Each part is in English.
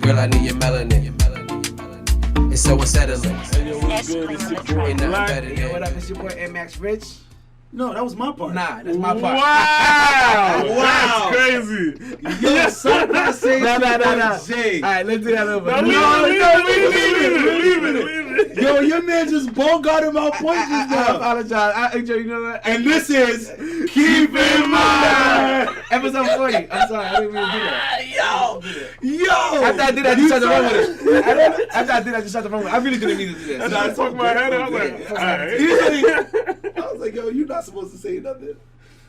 Girl, I need your melanin. It's so unsettling. Hey, yo, what's good? It's your boy Ain't nothing Black. better Yo, what than. up? It's your boy M-Max Rich. No, that was my part. Nah, that's my part. Wow! Wow. That's crazy. Yo, stop not saying Nah. Jay. All right, let's do that over. No, leave it. Yo, your man just bogarted my point just I now. apologize. You know what? And this is Keep in Mind. Episode 40. I'm sorry, I didn't mean to do that. Yo. After I did that, I just tried to run with it. After I did that, I just tried to run with it. I really didn't mean to do that. And I took my head out. I was like, all right. I was like, yo, you're not supposed to say nothing.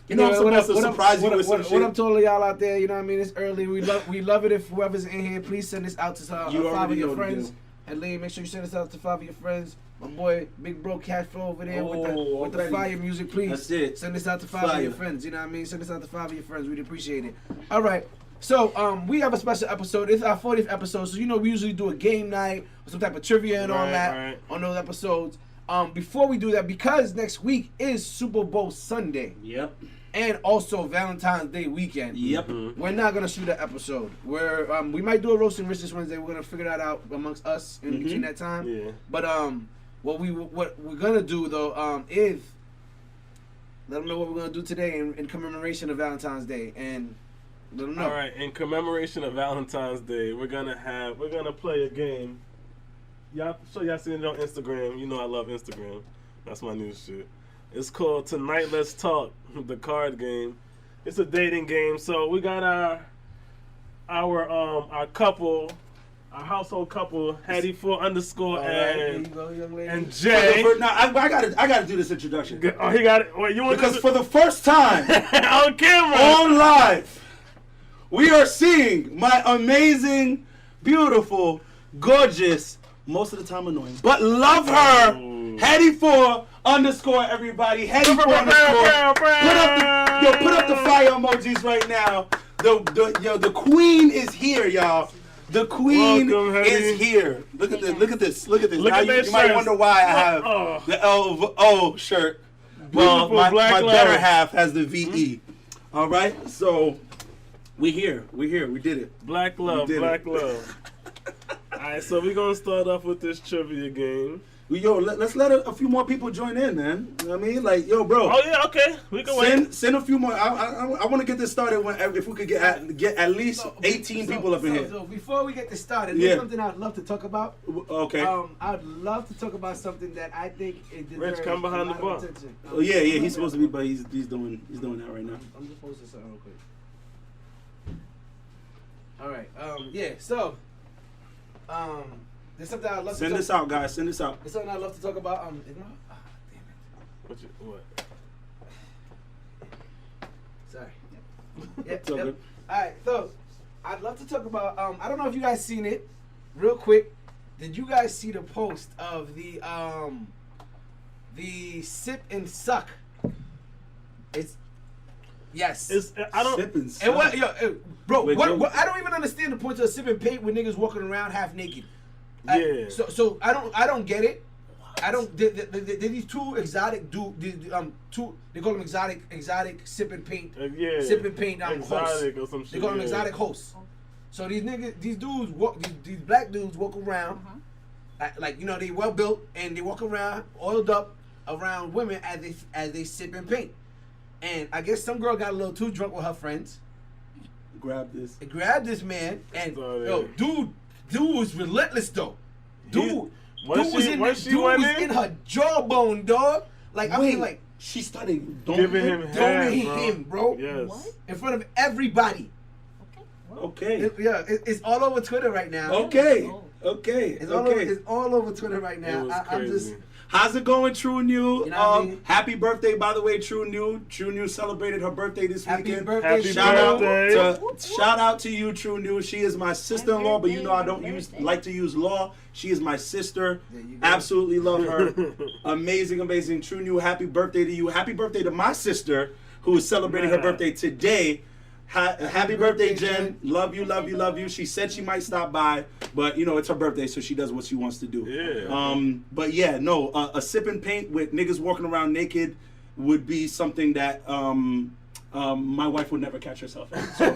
You know, Anyway, I'm supposed to surprise you with some what shit. I'm told y'all out there, you know what I mean? It's early. We love it if whoever's in here, please send this out to You 5 of already your know the friends. deal. And Lee, make sure you send this out to 5 of your friends. My boy, Big Bro Cash Flow over there with the already. fire music, please. That's it. Send this out to 5 of your Fire. friends. You know what I mean? Send this out to 5 of your friends. We'd appreciate it. All right. So we have a special episode. It's our 40th episode. So you know we usually do a game night or some type of trivia and all that on those episodes. Before we do that, because next week is Super Bowl Sunday. Yep. And also Valentine's Day weekend. Yep. We're not gonna shoot an episode. We might do a roasting rich this Wednesday. We're gonna figure that out amongst us in between that time. Yeah. But what we're gonna do though is let them know what we're gonna do today in commemoration of Valentine's Day and let them know. All right, in commemoration of Valentine's Day, we're gonna play a game. Y'all seen it on Instagram. You know I love Instagram. That's my new shit. It's called Tonight Let's Talk, the card game. It's a dating game. So we got our couple, our household couple, Hattie4_ All right, there you and go, young lady. and Jay. Now I gotta do this introduction Oh, he got it. Wait, you want because for the first time on camera? on live, we are seeing my amazing, beautiful, gorgeous, most of the time annoying, but love her, Hattie4_ everybody. Hattie4_ put up the fire emojis right now. The queen is here, y'all. The queen Welcome, Hattie. is here. Look at this. Look at this. Look at this. Look Now at you this might shirt. wonder why I have the L of O shirt. Well, Beautiful my black better love. half has the VE. All right, so we here. We did it. Black love, We did black it. love. Alright, so we're gonna start off with this trivia game. Yo, let's let a few more people join in, man. You know what I mean? Like, yo, bro. Oh yeah, okay. We can wait. Send a few more. I want to get this started if we could get at least 18 people up in here. So before we get this started, Yeah. there's something I'd love to talk about. Okay. I'd love to talk about something that I think it deserves Rich, come behind a lot the bar. of attention. Oh yeah, he's supposed to be, but he's doing that right now. I'm just posting something real quick. All right. Yeah. So, there's something I'd love Send to this out, guys. Send this out. There's something I'd love to talk about. Is my, damn it. What? Sorry. It's all good. All right. So, I'd love to talk about. I don't know if you guys seen it. Real quick, did you guys see the post of the sip and suck? Yes. I don't. Sip and And suck. bro, Wait, what, I don't even understand the point of sipping paint with niggas walking around half naked. Yeah. So I don't get it. I don't. These two exotic they call them exotic sipping paint. Yeah. Sipping paint hosts. Exotic or some shit. They call them yeah. exotic hosts. So these dudes these black dudes walk around like you know they well built and they walk around oiled up around women as they sip and paint. And I guess some girl got a little too drunk with her friends. Grab this. They grabbed this man and Sorry. yo, dude was relentless though. Dude Once was she went in her jawbone, dog. Like I mean, like she started Giving him throwing bro. him, bro, Yes. What? in front of everybody. Okay. It's all over Twitter right now. Okay. Oh. Okay. It's all over. It's all over Twitter right now. It was I'm just. crazy. How's it going, True New? You know what I mean? Happy birthday, by the way, True New. True New celebrated her birthday this Happy weekend. birthday, Happy Shout birthday. shout out to you, True New. She is my sister-in-law, but you know I don't like to use law. She is my sister. There you go. Absolutely love her. Amazing. True New, happy birthday to you. Happy birthday to my sister, who is celebrating her birthday today. Happy birthday, Jen. Love you. She said she might stop by, but you know it's her birthday, so she does what she wants to do. Yeah. But yeah, no, a sip and paint with niggas walking around naked would be something that my wife would never catch herself in. So,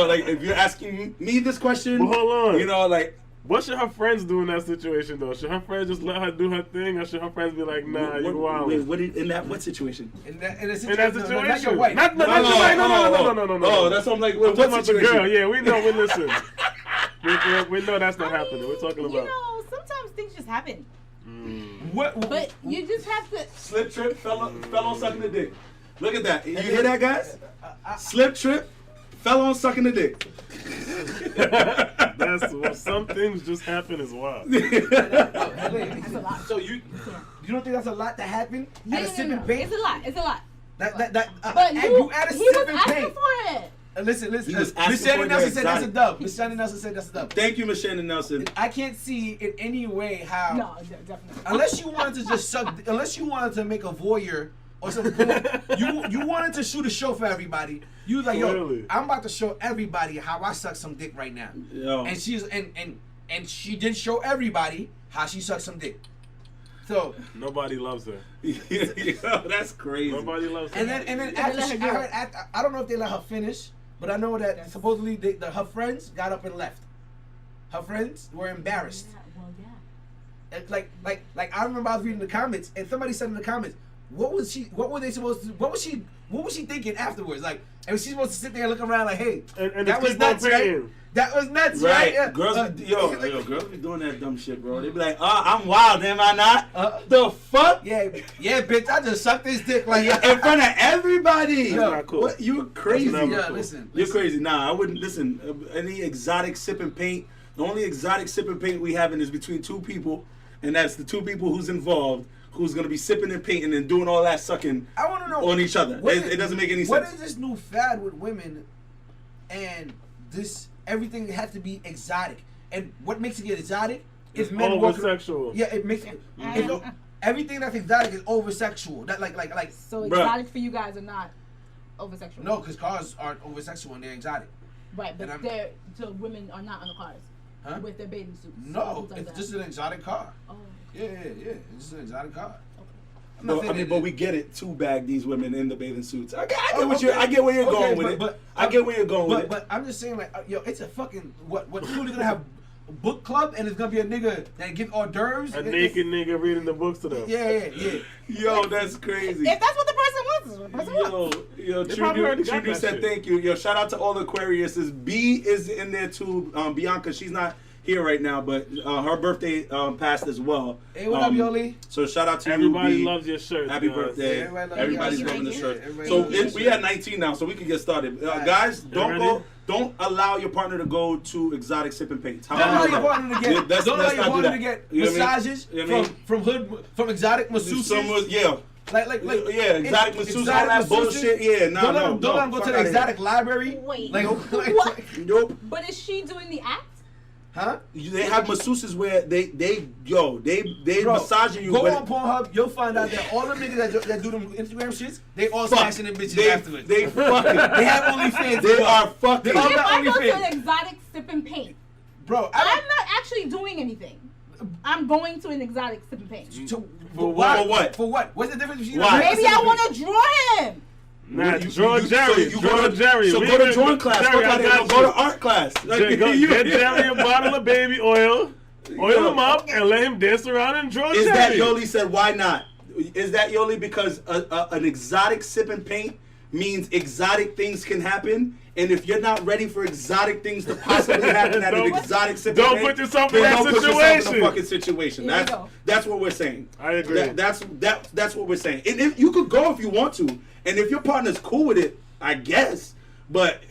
like if you're asking me this question, Well, hold on. Like. What should her friends do in that situation, though? Should her friends just let her do her thing, or should her friends be like, nah, you wild? Wait, what situation? In that situation. No, not your wife. Not your wife. No. Oh, that's what I'm like. What talking about the situation? girl. Yeah, we know. We listen. we know that's not happening. We're talking about. You know, sometimes things just happen. What? But you just have to. Slip trip, fell on sucking the dick. Look at that. You hear that, guys? Slip trip, fell on sucking the dick. Some things just happen as well. That's a lot. So you don't think that's a lot to happen at a sipping No. paint? It's a lot. But you you at a he was sipping asking paint. for it. Listen. He was Miss asking Shannon for Nelson the said that's a exotic. dub. Miss Shannon Nelson said that's a dub. Thank you, Miss Shannon Nelson. I can't see in any way how. No, definitely. Unless you wanted to just suck. Unless you wanted to make a voyeur or something. you wanted to shoot a show for everybody. You was like, yo, Clearly. I'm about to show everybody how I suck some dick right now. Yo. And she's and she did show everybody how she sucked some dick. So Nobody loves her. Yo, that's crazy. Nobody loves her. and then after she, I don't know if they let her finish, but I know that supposedly her friends got up and left. Her friends were embarrassed. Well, yeah. It's like I remember I was reading the comments and somebody said in the comments, what was she thinking afterwards? Like, and was she supposed to sit there and look around like, hey, And that was keep on nuts, right? paying. That was nuts, Right, right? girls, girls be doing that dumb shit, bro. They be like, I'm wild, am I not? The fuck? Yeah, bitch, I just sucked this dick like In front of everybody. That's not cool. What? You're crazy. That's never Yeah, cool. listen. You're crazy. Nah, I wouldn't listen. Any exotic sipping paint. The only exotic sipping paint we having is between two people, and that's the two people who's involved, who's gonna be sipping and painting and doing all that sucking I want to know on each other. It doesn't make any What sense. is this new fad with women and this everything has to be exotic? And what makes it exotic is It's men walking. over-sexual. Yeah, it makes it. Everything that's exotic is over sexual. That like So Bruh. exotic for you guys are not over sexual. no, because cars aren't over sexual and they're exotic. Right, but And I'm- so women are not on the cars Huh? with their bathing suits. No, things like it's that. just an exotic car. Oh. Yeah. It's just an exotic car. I'm not But, saying that but it- we get it to bag these women in the bathing suits. I get where you're going with it. I get where you're going with it. But I'm just saying, like, yo, it's a fucking what? Who's gonna have a book club and it's gonna be a nigga that give hors d'oeuvres? A naked nigga reading the books to them. Yeah. Yo, that's crazy. If that's what the person wants, that's what the person wants. Yo, They probably already got True that said shit. thank you. Yo, shout out to all the Aquariuses. B is in there too. Bianca, she's not here right now, but her birthday passed as well. Hey, what up, Yoli? So shout out to Everybody you, B. loves your shirt. Happy guys. birthday. Yeah, everybody loves Everybody's your loving the shirt. shirt. Everybody So loves your we shirt. at 19 now, so we can get started. Right. Guys, ready? don't allow your partner to go to exotic sipping paints. How Don't allow about your that? partner to get. Let's Don't allow not your do partner that. to get You know what I mean? massages You know what I mean? from exotic masseuses. Yeah. Like Yeah, exotic masseuse, all that bullshit. Yeah, Don't let them go fuck to the outta exotic library. Wait. Like, What? here. Nope. But is she doing the act? huh? They have masseuses where they Bro, massaging you. Go but on Pornhub, you'll find out that all the niggas that do them Instagram shits, they all fuck. smashing them bitches afterwards. They fucking. They have OnlyFans. They as well. are fucking. They all If got I go to OnlyFans. an exotic sip and paint, Bro, I'm not actually doing anything. I'm going to an exotic sip and paint. For what? For what? What's the difference between Why? Maybe I want to draw him. Nah, You- draw you- Jerry. so you Draw go to- Jerry. So Leave go to it- drawing class. Jerry, Fuck I out of got here. Go you. to art class. Get Jerry a bottle of baby oil, oil him up, and let him dance around and draw Is Jerry. that Yoli said? Why not? Is that Yoli because an exotic sip and paint means exotic things can happen, and if you're not ready for exotic things to possibly happen at an Don't- exotic sip don't and paint, put yourself in then that don't put yourself in a situation. fucking situation. There you go. That's what we're saying. I agree. That's what we're saying. And if you could go if you want to, and if your partner's cool with it, I guess. But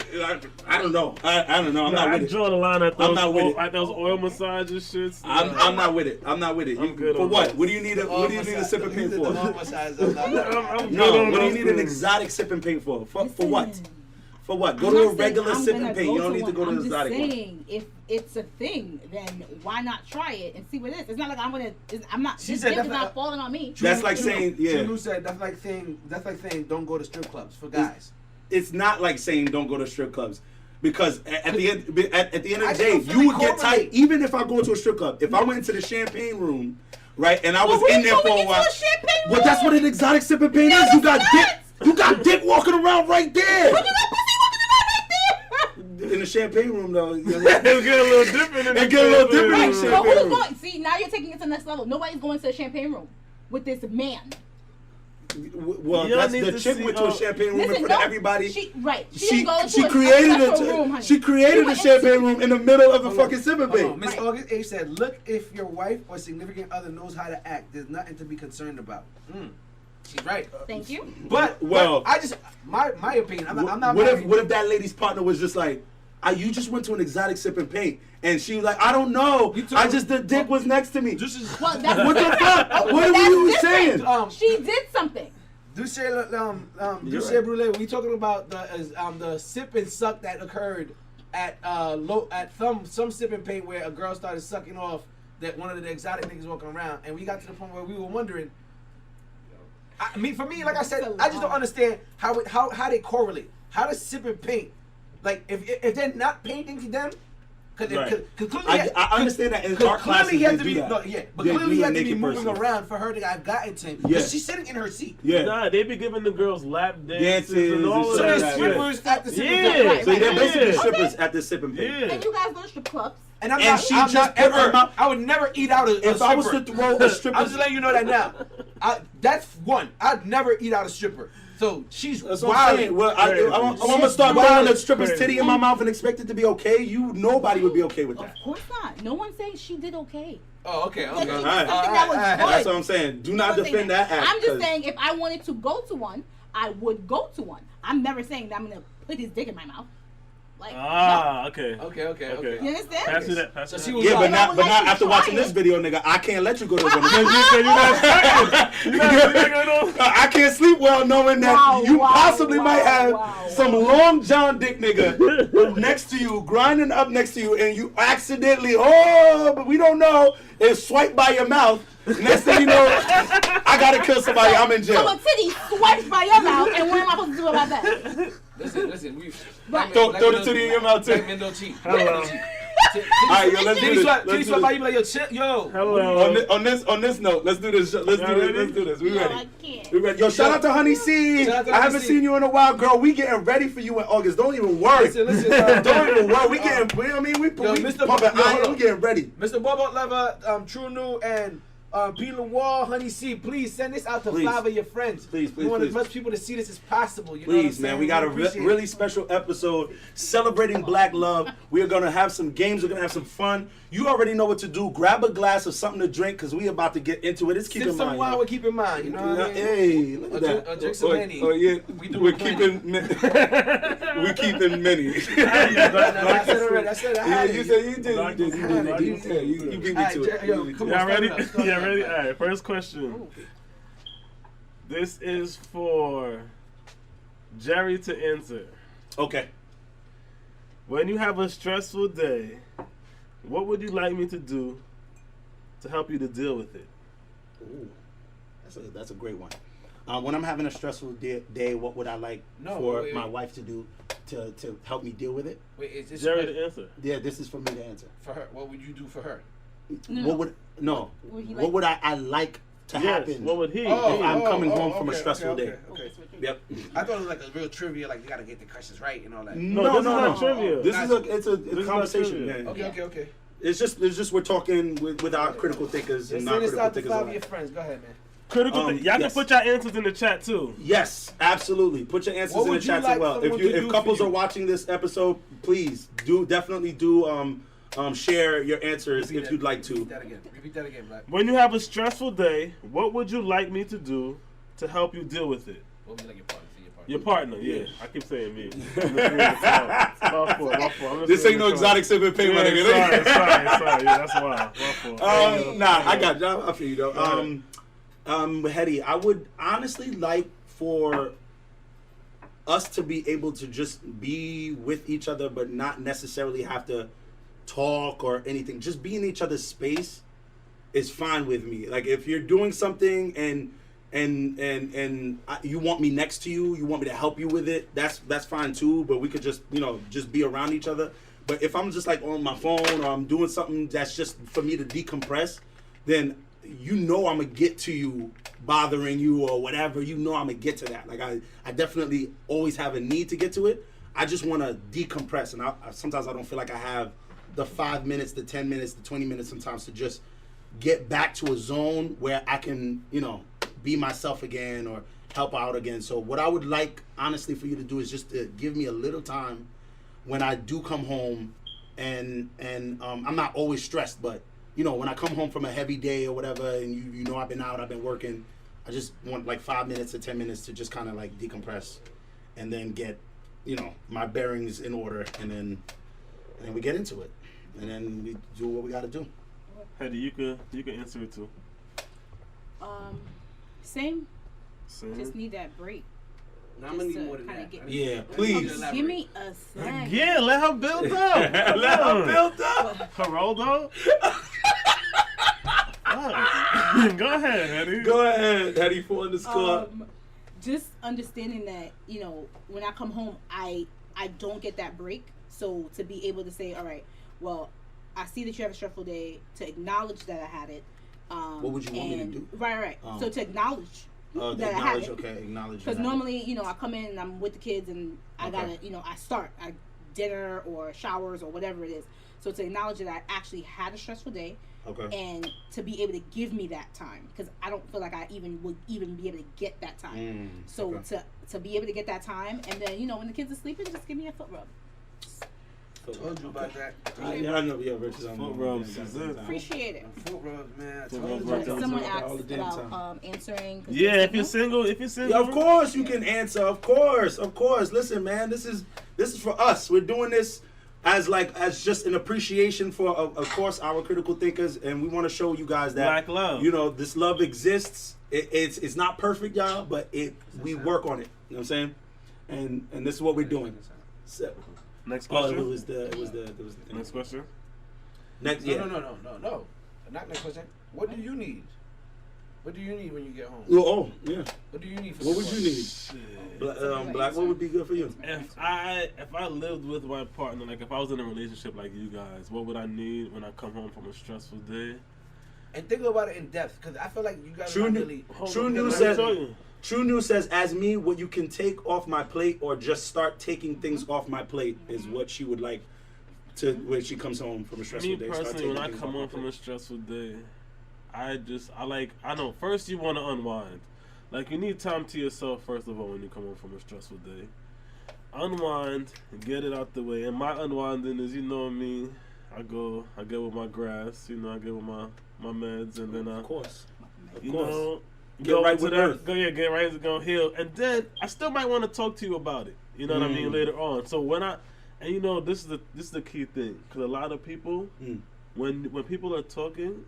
I don't know. I don't know. I'm Nah, not I with it. draw the line at those, I'm not with it. at those oil massages shits. I'm not with it. I'm not with it. I'm good For on what? that. What do you need a sip and paint for? I'm No, good what on do you those need an things. exotic sip and paint for? For what? Listen, For what? Go I'm to a not saying regular I'm sip gonna and paint. go You don't need to one. go to I'm an exotic just one. saying, if it's a thing, then why not try it and see what it is? It's not like I'm not. She This said gift is that's not falling on me. That's like saying, yeah. Chunu said that's like saying don't go to strip clubs for guys. It's not like saying don't go to strip clubs. Because at the end of the I day, just don't you would feel get like tight even if I go to a strip club. If I went into the champagne room, right, and I was Well, in there for a while. Champagne Well, that's what an exotic sip and paint No, is. You it's got not. dick. You got dick walking around right there. But you got pussy walking around right there. In the champagne room, though. It's getting a little different. It get a little different in Right, the but champagne who's room. going? See, now you're taking it to the next level. Nobody's going to the champagne room with this man. Well, Y'all that's need the to chick see- went to a champagne room in front of everybody. She She didn't go to she a created special room, honey. she created She a went champagne into- room in the middle of the fucking sipping Hold bay. on. Miss Right. August H said, "Look, if your wife or significant other knows how to act, there's nothing to be concerned about." She's right. Thank you. But Well- I just my opinion. I'm not What married. if that lady's partner was just like, you just went to an exotic sip and paint, and she was like, I don't know, You told- I just the dick was next to me. This is Well, that's What the fuck? But What are that's you different. saying? She did something. Duce You're Duce right. Brule. We talking about the sip and suck that occurred at some sip and paint where a girl started sucking off that one of the exotic niggas walking around, and we got to the point where we were wondering. I mean, for me, like I said, I just don't understand how they correlate. How does sip and paint, like if they're not painting to them, Right. because I understand that in art classes he had they to do be that. but They clearly do he a had to be naked moving person. around for her to have gotten to him Yeah. because she's sitting in her seat. Yeah. Nah, they be giving the girls lap dances Dances and all and of So shit that. there's like that. strippers at the sip and Yeah. paint. Right, So they're right. basically Yeah. strippers at the sip and paint. Yeah. And you guys go to strip clubs. And I'm And not, she I'm just not put her ever. mouth- I would never eat out a If stripper. I was to throw a stripper, I'm just letting you know that now. That's one. I'd never eat out a stripper. So she's That's what I'm saying. wild. Well, I'm gonna start She's throwing a wild. stripper's titty in my mouth and expect it to be okay. Nobody would be okay with Of that. course not. No one's saying she did okay. Oh, okay. That Okay. she did All right. something that was All right. good. That's what I'm saying. Do not I'm saying defend that act. I'm just 'cause- saying if I wanted to go to one, I would go to one. I'm never saying that I'm gonna put his dick in my mouth. Like, Ah, okay. Okay. no. Okay. You understand? Pass you that. Pass So you she that. was Yeah, like, but not I would like to after try watching it. this video, nigga. I can't let you go to one of Cause these. you're not certain. You're not gonna. I can't sleep well knowing that Wow, you wow, possibly wow, might have wow, some long John Dick nigga next to you, grinding up next to you, and you accidentally, but we don't know, is swiped by your mouth. Next thing you know, I gotta kill somebody. I'm in So jail. a titty swiped by your mouth, and what am I supposed to do about that? Listen. Right. Throw the titty in your mouth too. Black men don't cheat. Hello. Black men don't cheat. Alright, yo, let's do Titty this. swap. Let's Titty do swap. How this. you be like, yo? Hello. On this note, let's do this. Let's Y'all do ready? this. Let's do this. We No, ready? I can't. We ready? Yo, shout out to Honey C. Shout out to I Honey haven't C. seen you in a while, girl. We getting ready for you in August. Don't even worry. Listen. Don't even worry. We getting. You know what I mean? We Mr. pumping Yo, hold iron. on. We getting ready. Mr. Bobo Lever, True New, and Peter Wall, Honey C, please send this out to Please. 5 of your friends. Please, We want please. as much people to see this as possible. You know what I'm Please, man, saying? we got a appreciate it. really special episode celebrating Black love. We are gonna have some games. We're gonna have some fun. You already know what to do. Grab a glass of something to drink because we about to get into it. It's Sip keeping some mind. wine with Keep in Mind. You know what I mean? Hey, look at that. Or drink some Henny. Oh yeah, We do we're it plenty. keeping. We're keeping many. I said already. I said I Yeah, had you it. said you did. You did. You beat me to it. Yo, come on, Y'all ready? start it up. Y'all ready? All right. First question. This is for Jerry to answer. Okay. When you have a stressful day, what would you like me to do to help you to deal with it? Ooh, that's a great one. When I'm having a stressful day, what would I like for wait. my wife to do to help me deal with it? Wait, is this Jerry to answer. Yeah, this is for me to answer. for her? What would you do for her? No. What would Would he what like- would I like to Yes. happen? What would he? if I'm coming home from a okay, stressful okay, day? okay. Yep. I thought it was like a real trivia, like you gotta get the questions right and all that. No, this is not trivia. This is This a is not conversation. trivia. Man. Okay. It's just we're talking with our critical thinkers and Send non this critical out to thinkers. 5 of alike. your friends. Go ahead, man. Critical. Y'all yes. can put your answers in the chat too. Yes, absolutely. Put your answers What in the would you chat like as well. someone to If do couples for you? are watching this episode, please definitely share your answers if you'd like to. Repeat that again, Black. When you have a stressful day, what would you like me to do to help you deal with it? What would you like your partner? Your partner, yeah. I keep saying me. My fault. I'm This just ain't no saying exotic sipping paint, my Yeah, nigga. sorry. Yeah, that's wild. My fault. Nah, I got you. I feel you though. Hetty, I would honestly like for us to be able to just be with each other, but not necessarily have to talk or anything. Just be in each other's space is fine with me. Like if you're doing something and you want me next to you, you want me to help you with it, that's fine too. But we could just just be around each other. But if I'm just like on my phone or I'm doing something that's just for me to decompress, then you know I'm gonna get to you bothering you or whatever. You know I'm gonna get to that. Like I definitely always have a need to get to it. I just want to decompress, and sometimes I don't feel like I have the 5 minutes, the 10 minutes, the 20 minutes sometimes to just get back to a zone where I can, you know, be myself again or help out again. So what I would like, honestly, for you to do is just to give me a little time when I do come home, and I'm not always stressed, but you know, when I come home from a heavy day or whatever, and you know I've been out, I've been working, I just want like 5 minutes to 10 minutes to just kind of like decompress, and then get, you know, my bearings in order, and then we get into it, and then we do what we got to do. Hetty, you can answer it too. Same. Just need that break. No, I'm gonna need more than that. Yeah, please. Give me a second. Yeah, let her build up. Let her build up. Geraldo? Go ahead, Hetty. Go ahead, Hetty, for underscore. Just understanding that, you know, when I come home, I don't get that break. So to be able to say, all right, well, I see that you have a stressful day, to acknowledge that I had it. What would you want me to do? Right. So to acknowledge that I had it. Okay, acknowledge. Because normally, you know, I come in and I'm with the kids and I gotta, you know, I dinner or showers or whatever it is. So to acknowledge that I actually had a stressful day. Okay. And to be able to give me that time, because I don't feel like I would even be able to get that time. So to be able to get that time, and then, you know, when the kids are sleeping, just give me a foot rub. Told you about that. Yeah, I know. Yeah, Richard's on Foot rubs. Appreciate it. Foot rubs, man. Someone asked about answering. Yeah, if you're single. Yeah, of course you can answer. Of course. Listen, man, this is for us. We're doing this as just an appreciation for, of course, our critical thinkers, and we want to show you guys that Black love. You know, this love exists. It's not perfect, y'all, but we work on it. You know what I'm saying? And this is what we're doing. So, Next question. it was the thing. Next question. Next, No. Not next question. What do you need? What do you need when you get home? Oh, yeah. What do you need for What would support? you need? Black, what would be good for you? If I lived with my partner, like if I was in a relationship like you guys, what would I need when I come home from a stressful day? And think about it in depth, because I feel like you guys True are New- really... True News says, True News says, as me, what you can take off my plate or just start taking things off my plate is what she would like to when she comes home from a stressful Me day. Start personally, taking when I things come off my home from plate. a stressful day, I know first you want to unwind. Like you need time to yourself first of all when you come home from a stressful day. Unwind, get it out the way. And my unwinding is, you know me, I get with my grass, you know, I get with my meds, and then Of course. you know, Get right with earth. Get right to go heal, and then I still might want to talk to you about it. You know what I mean later on. So and you know this is the key thing, because a lot of people when people are talking,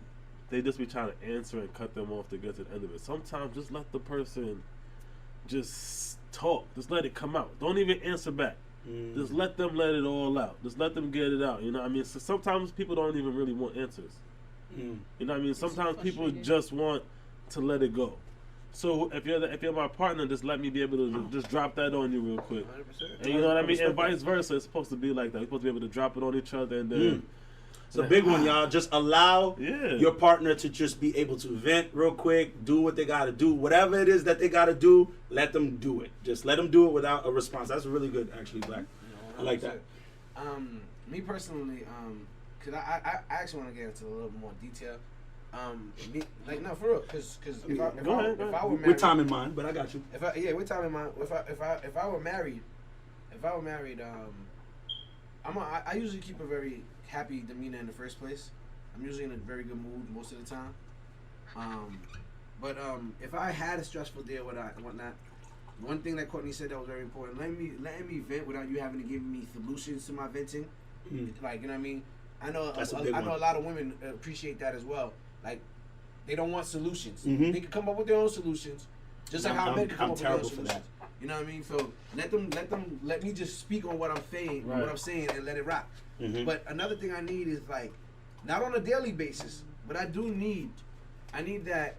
they just be trying to answer and cut them off to get to the end of it. Sometimes just let the person just talk. Just let it come out. Don't even answer back. Just let them let it all out. Just let them get it out. You know what I mean? So sometimes people don't even really want answers. You know what I mean? Sometimes people just want to let it go. So if you're my partner, just let me be able to just drop that on you real quick. 100%. And you know what I mean? And vice versa. It's supposed to be like that. We're supposed to be able to drop it on each other, and then It's a big one, y'all. Just allow Yeah. your partner to just be able to vent real quick, do what they got to do. Whatever it is that they got to do, let them do it. Just let them do it without a response. That's really good, actually, Black. I like that. Me personally, because I actually want to get into a little more detail. No, for real, because if I were married, With time in mind, but I got you. with time in mind, if I were married, I usually keep a very happy demeanor in the first place. I'm usually in a very good mood most of the time. But if I had a stressful day or whatnot, one thing that Courtney said that was very important, letting me vent without you having to give me solutions to my venting. Like, you know what I mean? I know a lot of women appreciate that as well. Like, they don't want solutions. They can come up with their own solutions, just like how men can come up with their own solutions. You know what I mean? So let me just speak on what I'm saying, and let it rock. But another thing I need is, like, not on a daily basis, but I need that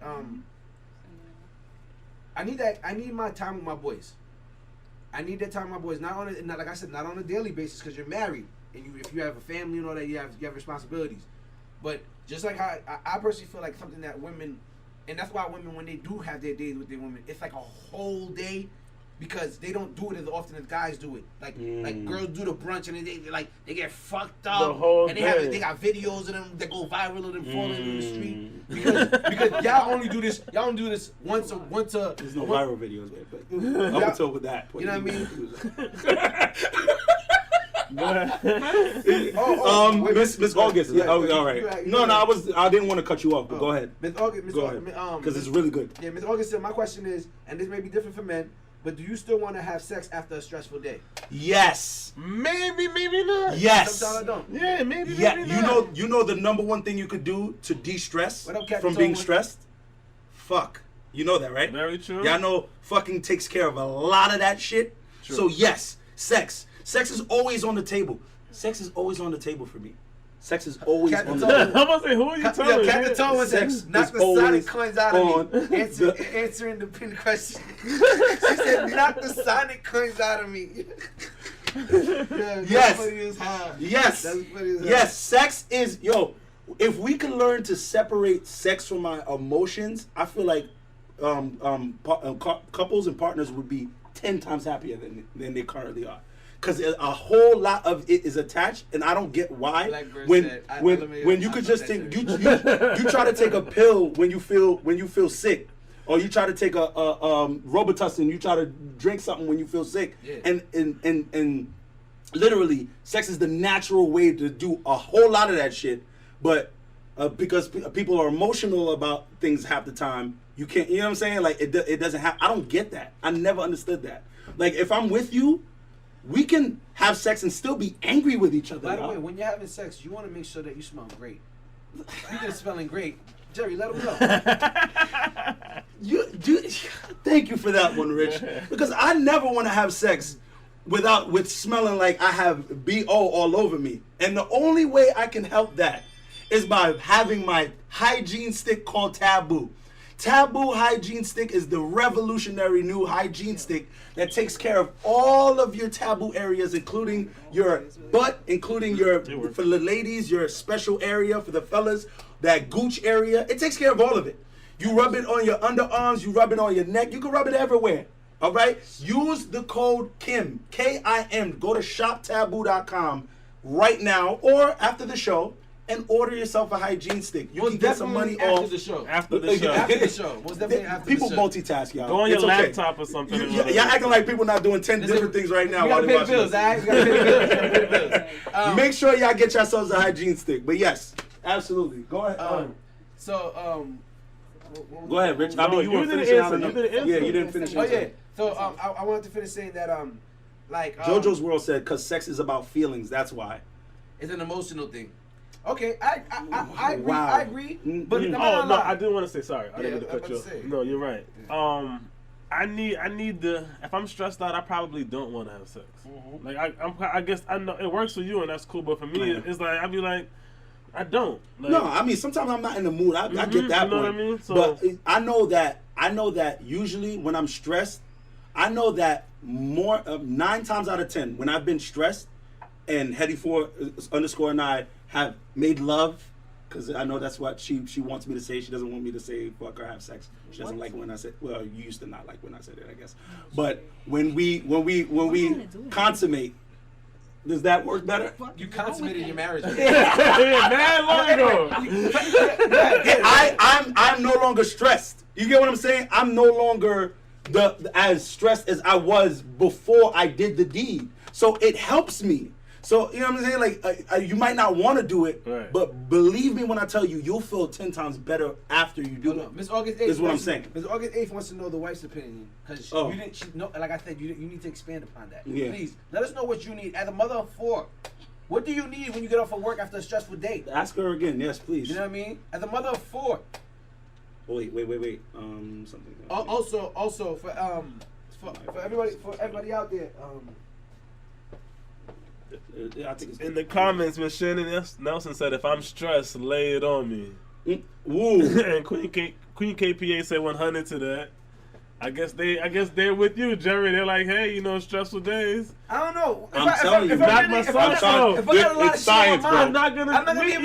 I need my time with my boys. I need that time with my boys. Not on a daily basis, because you're married and if you have a family and all that, you have responsibilities. But just like how I personally feel like something that women, and that's why women, when they do have their days with their women, it's like a whole day. Because they don't do it as often as guys do it. Like girls do the brunch and they get fucked up. The whole and day. they got videos of them that go viral of them falling in the street. Because y'all only do this once a There's no viral videos, man, but up until with that point. You know what I mean? Wait, Miss August. Yeah, Right. all right. Right. No, I didn't want to cut you off, but go ahead. Miss August, Go ahead. Because it's really good. Yeah, Miss August said, my question is, and this may be different for men, but do you still want to have sex after a stressful day? Yes. Maybe not. Yes. Sometimes I don't. Yeah, maybe Yeah, not. you know the number one thing you could do to de-stress What up, Captain from being Thomas? stressed? Fuck. You know that, right? Very true. Y'all know fucking takes care of a lot of that shit. True. So yes, sex. Sex is always on the table. Sex is always on the table for me. Sex is always Captain on the Thomas. table. I'm gonna say, who are you telling? Captain Thomas said, Sex knock is the sonic always coins out on of me. Answering the pin question. She said, knock the sonic coins out of me. Yeah, Yes. that's funny as hell. Yes. That's funny as hell. Yes, sex is, if we can learn to separate sex from my emotions, I feel like couples and partners would be 10 times happier than they currently are. Because a whole lot of it is attached, and I don't get why. Blackbird When said, when you could just take you try to take a pill when you feel sick, or you try to take a Robitussin, you try to drink something when you feel sick, Yeah. and literally, sex is the natural way to do a whole lot of that shit, but because people are emotional about things half the time, you can't. You know what I'm saying? Like it doesn't have. I don't get that. I never understood that. Like if I'm with you, we can have sex and still be angry with each other. By the y'all. way, when you're having sex, you want to make sure that you smell great. Speaking of smelling great, Jerry, let him know. Thank you for that one, Rich. Because I never want to have sex with smelling like I have BO all over me. And the only way I can help that is by having my hygiene stick called Taboo. Taboo hygiene stick is the revolutionary new hygiene stick that takes care of all of your taboo areas, including your butt, including for the ladies, your special area, for the fellas, that gooch area. It takes care of all of it. You rub it on your underarms, you rub it on your neck, you can rub it everywhere. All right? Use the code KIM, K-I-M. Go to shoptaboo.com right now or after the show and order yourself a hygiene stick. You can get some money after off. the show. After the show. After the show. Most definitely after People the show. multitask, y'all. Go on your It's okay. laptop or something. Y'all acting like people not doing 10 different things right now We while gotta they're pay the watching bills, this. all right? We gotta pay the bills. Make sure y'all get yourselves a hygiene stick. But yes, absolutely. Go ahead. Go ahead, Rich. I No, mean, you you were didn't finishing answer. out You enough. didn't answer. Yeah, you didn't finish. Oh yeah. answering. So I wanted to finish saying that JoJo's World said, "Cause sex is about feelings. That's why." it's an emotional thing. Okay, I agree. Wow. I agree. But Mhm. Oh no, I didn't want to say sorry. I didn't mean to Yeah, cut I you was off. about to say. No, you're right. I need the. If I'm stressed out, I probably don't want to have sex. Mm-hmm. Like I guess I know it works for you and that's cool, but for me, Yeah. it's like I'd be like, I don't. Like, No, I mean sometimes I'm not in the mood. I get that you know point. what I mean? So- But I know that usually when I'm stressed, I know that more 9 times out of 10 when I've been stressed and Heady4_ and I have made love, because I know that's what she wants me to say. She doesn't want me to say fuck or have sex. She doesn't like when I say. Well, you used to not like when I said it, I guess. But when we consummate, does that work better? You consummated your marriage. yeah, man, long ago. I'm no longer stressed. You get what I'm saying? I'm no longer as stressed as I was before I did the deed. So it helps me. So you know what I'm saying? Like you might not want to do it, Right. but believe me when I tell you, you'll feel 10 times better after you do it. Miss August 8th Is what I'm wants to- saying. Miss August 8th wants to know the wife's opinion because Oh. you didn't. She, no, like I said, you need to expand upon that. Yeah. Please let us know what you need as a mother of 4. What do you need when you get off of work after a stressful day? Ask her again, yes, please. You know what I mean? As a mother of 4. Wait. Something. Also for everybody out there. I think it's In the comments, Miss Shannon Nelson said, "If I'm stressed, lay it on me." Woo. And Queen KPA said 100 to that. I guess they're with you, Jerry. They're like, hey, you know, stressful days. I don't know. I'm telling you, knock my socks off. If I got a lot of shit on my mind, I'm not gonna be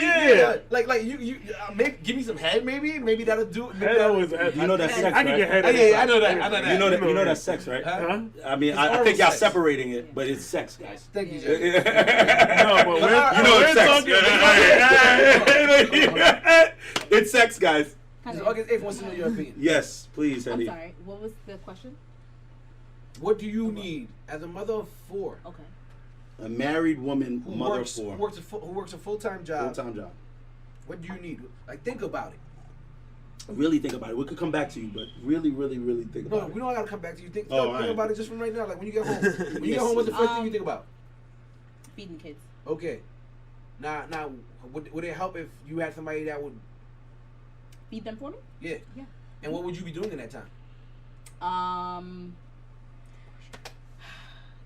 like you maybe give me some head, maybe that'll do. Head always. You know that's sex, I can right? get head. Yeah, I know that. You know that's sex, right? Huh? I mean, It's I oral think y'all sex. separating it, but it's sex, guys. Thank you, Jerry. No, but You know we're it's sex. talking. It's sex, guys. August 8th wants to know your opinion. Yes, please, I'm Eddie. sorry. What was the question? What do you need as a mother of 4 Okay. A married woman, who mother works of 4, who works a full-time job? full-time job. What do you need? Like, think about it. Really think about it. We could come back to you, but really, really, really think No, about we don't gotta come back to you. Think alright. about it just from right now. Like when you get home. When you Yes. get home, what's the first thing you think about? Feeding kids. Okay. Now, would it help if you had somebody that would? Feed them for me? Yeah. Yeah. And what would you be doing in that time?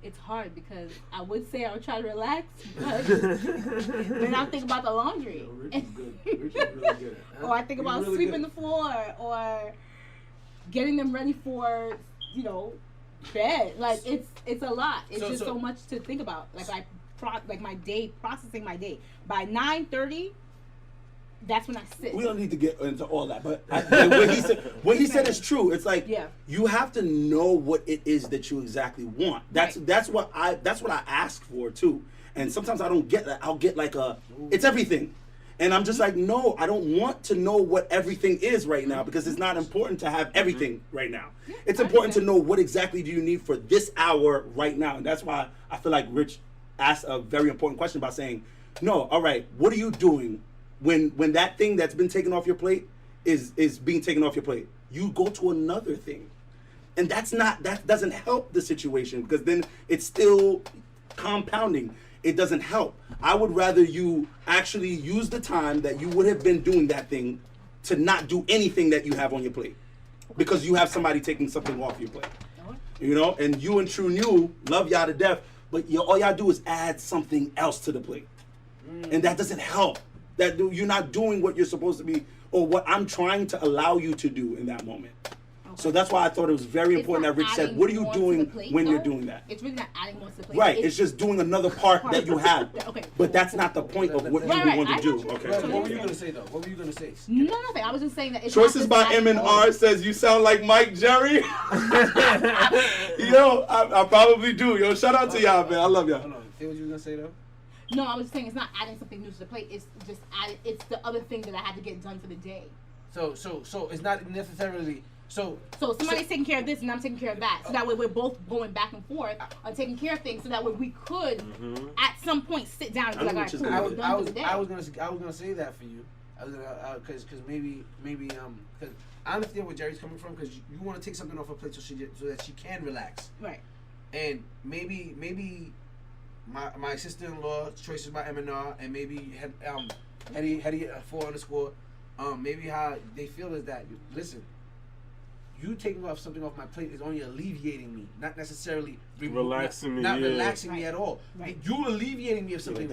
It's hard because I would say I would try to relax, but then I think about the laundry. Rich is good. Rich is really good. Or I think about really sweeping good. the floor or getting them ready for, bed. Like it's a lot. It's just so much to think about. Like my day, processing my day. By 9:30, that's when I sit. We don't need to get into all that, but what he said is true. It's like you have to know what it is that you exactly want. That's what I ask for too. And sometimes I don't get that. I'll get like it's everything. And I'm just like, no, I don't want to know what everything is right now because it's not important to have everything right now. Yeah, it's important to know what exactly do you need for this hour right now. And that's why I feel like Rich asked a very important question by saying, no, all right, what are you doing when that thing that's been taken off your plate is being taken off your plate? You go to another thing. And that doesn't help the situation because then it's still compounding. It doesn't help. I would rather you actually use the time that you would have been doing that thing to not do anything that you have on your plate because you have somebody taking something off your plate. You know, and you and True New love y'all to death, but all y'all do is add something else to the plate. And that doesn't help. That you're not doing what you're supposed to be or what I'm trying to allow you to do in that moment. So that's why I thought it was very important that Rich said, what are you doing when you're doing that? It's really not adding more to the plate. Right, it's just doing another part that you have. Okay. But that's not the point of what you want to do. Okay. What were you gonna say though? What were you gonna say? No, nothing. I was just saying that. It's Choices not by just adding M&R says you sound like Mike Jerry. Yo, I probably do. Yo, shout out to y'all, man. I love y'all. Hold on. Say what you were gonna say though. No, I was saying it's not adding something new to the plate. It's just it's the other thing that I had to get done for the day. So it's not necessarily. So somebody's taking care of this and I'm taking care of that. So that way we're both going back and forth on taking care of things. So that way we could at some point sit down and be like, all right, cool, we're done for the day. I was gonna say that for you. I was gonna because maybe because I understand where Jerry's coming from because you want to take something off her plate so that she can relax. Right. And maybe my sister-in-law choices by M&R and maybe Hetty 4_, maybe how they feel is that listen. You taking off something off my plate is only alleviating me, not necessarily relaxing me. Not yeah. relaxing me at all. Right. You alleviating me of something.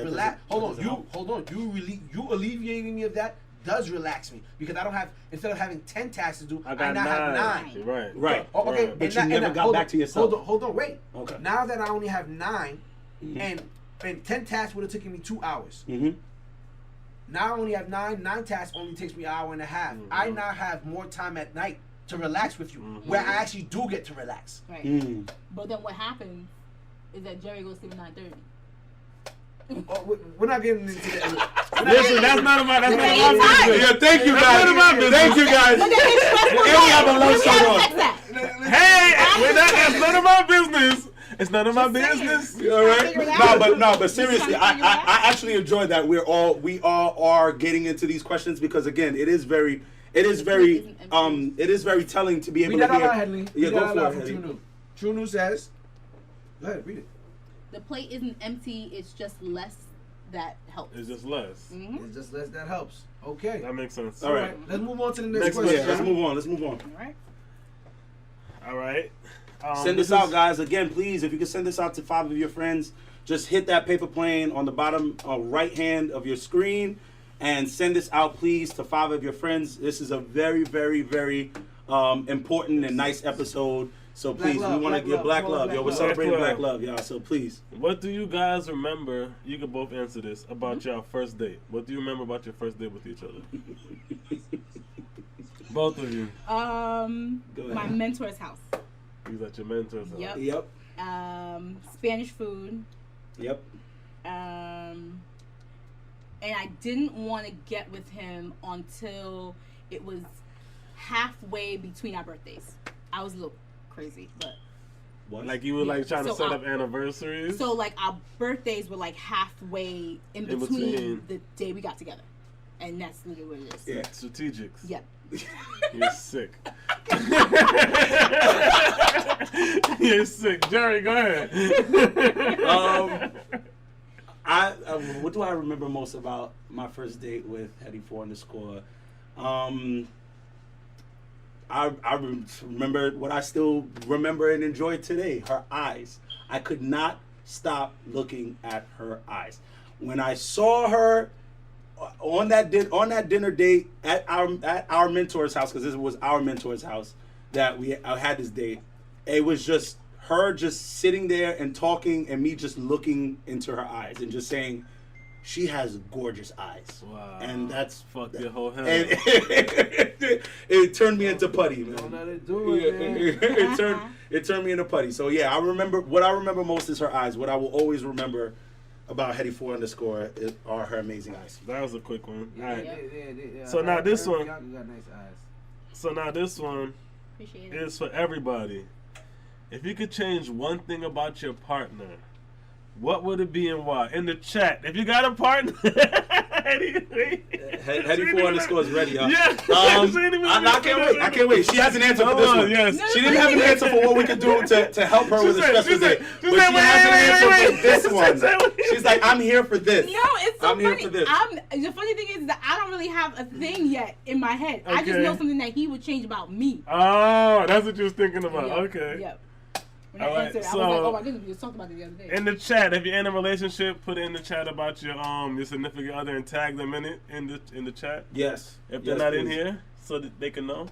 Hold on. You alleviating me of that does relax me because I don't have instead of having 10 tasks to do, I now have 9. Right. Okay. Right. But you never got back to yourself. Hold on. Wait. Okay. Now that I only have 9, and 10 tasks would have taken me 2 hours. Mm-hmm. Now I only have 9. 9 tasks only takes me an hour and a half. I now have more time at night to relax with you, where I actually do get to relax. Right. But then what happens is that Jerry goes to sleep at 9:30. We're not getting into that. Listen, that's none of my business. Yeah, thank you That's none of my guys. business. Thank you guys. But then it's stressful. And we have a love shirt on. Hey, that's none of my business. It's none of my business. You all right? Figure it out. No, but seriously, Just trying to figure it out. I actually enjoyed that we all are getting into these questions because again, it is very telling to be able Read to that out loud, hear. Henley. Yeah, Read go that out for loud it, from Henley. True New. True New says, go ahead, read it. The plate isn't empty. It's just less that helps. It's just less. It's just less that helps. Okay. That makes sense. All right. Let's move on to the next Next question. one. Let's move on. All right. Send this out, guys. Again, please, if you can send this out to 5 of your friends, just hit that paper plane on the bottom right hand of your screen and send this out, please, to 5 of your friends. This is a very, very, very important and nice episode. So please, we want to give black love. Yo, we're love. celebrating Black black love, y'all. So please. What do you guys remember? You can both answer this about your first date. What do you remember about your first date with each other? Both of you. My mentor's house. You was at your mentor's house. Yep. Spanish food. Yep. And I didn't want to get with him until it was halfway between our birthdays. I was a little crazy, but What? Like you were like trying to So set up anniversaries. so like our birthdays were like halfway in between the day we got together, and that's literally what it is. Yeah. Strategics. Yep. You're sick. You're sick. Jerry, go ahead. What do I remember most about my first date with Hetty 4_? I remember what I still remember and enjoy today. Her eyes. I could not stop looking at her eyes. When I saw her on that dinner date at our mentor's house, because this was our mentor's house that I had this date. It was just her just sitting there and talking, and me just looking into her eyes and just saying, she has gorgeous eyes. Wow. And that's fucked your whole head. and it turned me into putty, man. Don't let it do it, man. It turned me into putty. So yeah, what I remember most is her eyes. What I will always remember about Hetty 4_ are her amazing eyes. That was a quick one. Yeah, All right. yeah. So now this one. You got nice eyes. So now this one Appreciate it. is for everybody. If you could change one thing about your partner, what would it be and why? In the chat, if you got a partner, Hetty 4_ is ready, y'all. Yeah. I can't wait. She has an answer for this one. Yes. She didn't have an answer for what we could do to help her with a stressful day. But she has an answer for this one. She's like, I'm here for this. No, it's so I'm funny. here for this. The funny thing is that I don't really have a thing yet in my head. I just Okay. know something that he would change about me. Oh, that's what you was thinking about. Yep. Okay. Yep. When All I right, answered, I so- was like, oh my goodness, we just talked about it the other day. In the chat, if you're in a relationship, put it in the chat about your significant other and tag them in it in the chat. Yes. If they're Yes, not in please. here, so that they can know.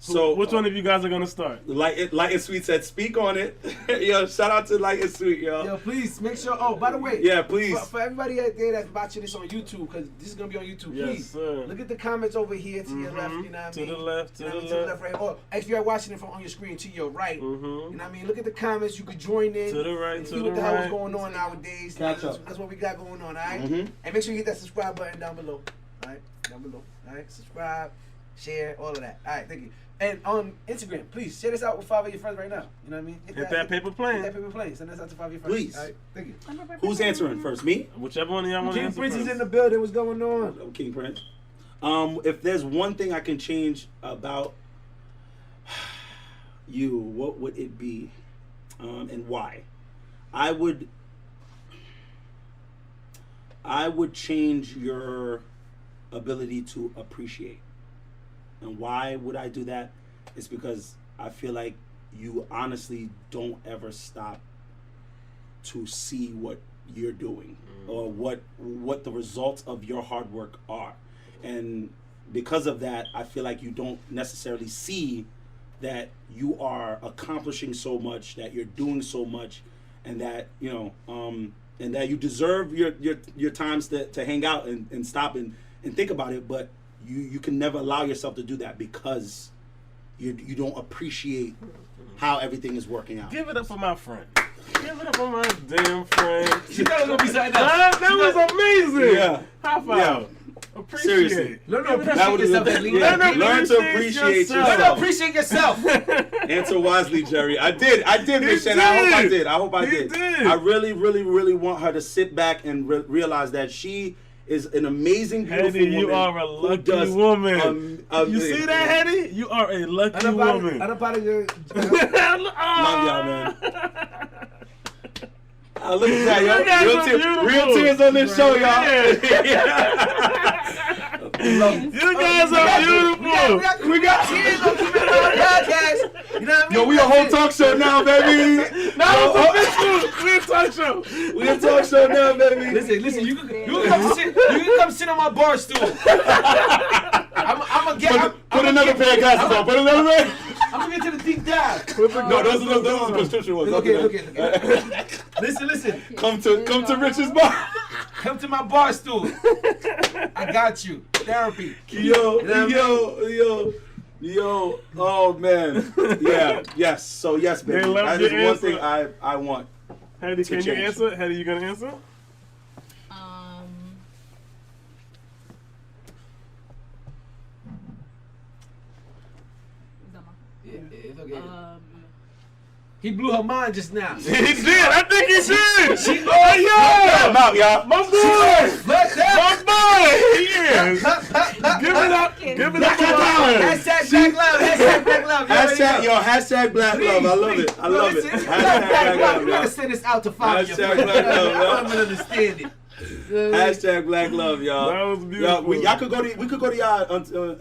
So which one of you guys are gonna start? Light and Sweet said, speak on it. Yo, shout out to Light and Sweet, yo. Yo, please make sure. Oh, by the way, Yeah, please. For everybody out there that's watching this on YouTube, because this is gonna be on YouTube. Yes, Please sir. look at the comments over here to your left. You know what I To mean? the left, to You know what I the mean? left. right. Or if you're watching it from on your screen to your right. You know what I mean? Look at the comments. You could join in. To the right, and to see the what the hell is right. going on nowadays. Catch up. That's what we got going on. All right? Mhm. And make sure you hit that subscribe button down below. All right, down below. All right, subscribe, share, all of that. All right, thank you. And on Instagram, please share this out with 5 of your friends right now. You know what I mean? Hit that paper plane. Hit that paper plane. Send this out to 5 of your friends. Please. All right, thank you. Who's answering first? Me? Whichever one of y'all want to King answer Prince is first. in the building. What's going on? I'm King Prince. If there's one thing I can change about you, what would it be, and why? I would change your ability to appreciate. And why would I do that? It's because I feel like you honestly don't ever stop to see what you're doing or what the results of your hard work are. And because of that, I feel like you don't necessarily see that you are accomplishing so much, that you're doing so much, and that and that you deserve your times to hang out and stop and think about it, but you can never allow yourself to do that because you don't appreciate how everything is working out. Give it up for my friend. Give it up for my damn friend. She thought it was gonna be something else. That was amazing. Yeah. High five. Yeah. Appreciate Seriously. it. Learn to Give it up. appreciate would've yourself, been- Edley. yeah. Learn Learn to appreciate yourself. Learn to appreciate yourself. Answer wisely, Jerry. I did, Miss Shannon. I hope I He did. did. I really, really, really want her to sit back and realize that she is an amazing, beautiful Hetty, woman. you are a who lucky does woman. You see that, Hetty? You are a lucky woman. Love Love y'all, man. Look at that, You yo. guys are beautiful. Real tears on this show, y'all. You guys are beautiful. We got tears on KeepinMind podcast. You know what I mean? Yo, we a whole talk show now, baby. We a talk show. We a talk show now, baby. Listen, you can come sit on my bar stool. I'm gonna get. Put another pair of glasses on. Put another pair. I'm gonna get to the deep dive. No, those are the prescription ones. Okay. Listen. Come to Rich's bar. Come to my bar stool. I got you. Therapy. Yo. Oh man. Yeah. Yes. So yes, baby. That is one thing I want. Hattie, can you answer? Hattie, you gonna answer? Yeah, it's okay. He blew her mind just now. He did. I think he did. She, Come out, y'all. My boy. What's that? My boy. He is. Give it up. Give it up for Ryan. Hashtag black love. Hashtag black love. Hashtag black love. I love it. I love it. Hashtag black love. We gotta send this out to Fabio. Hashtag black love. I don't even understand it. Hashtag black love, y'all. That was beautiful. Y'all could go to. We could go to y'all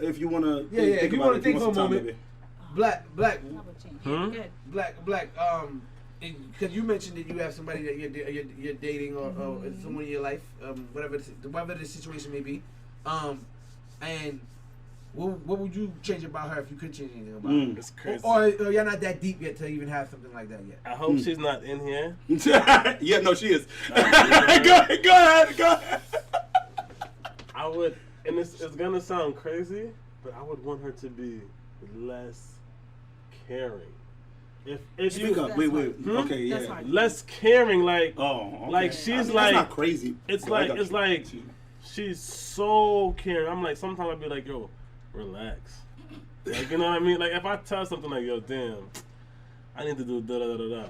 if you wanna. Yeah. If you wanna think for a moment. Black. Hmm? Black. Because you mentioned that you have somebody that you're dating or someone in your life, whatever the situation may be, and what would you change about her if you could change anything about her? It's crazy. Or you're not that deep yet to even have something like that yet. I hope she's not in here. Yeah, no, she is. Go ahead. I would, and it's gonna sound crazy, but I would want her to be less caring. If Speak you up. Wait. Okay, That's yeah. hard. less caring, like Oh, okay. like she's I mean, like that's not crazy. It's But I like got you. she's so caring. I'm like sometimes I'd be like, yo, relax. Like you know what I mean? Like if I tell something like, yo, damn, I need to do da da da da.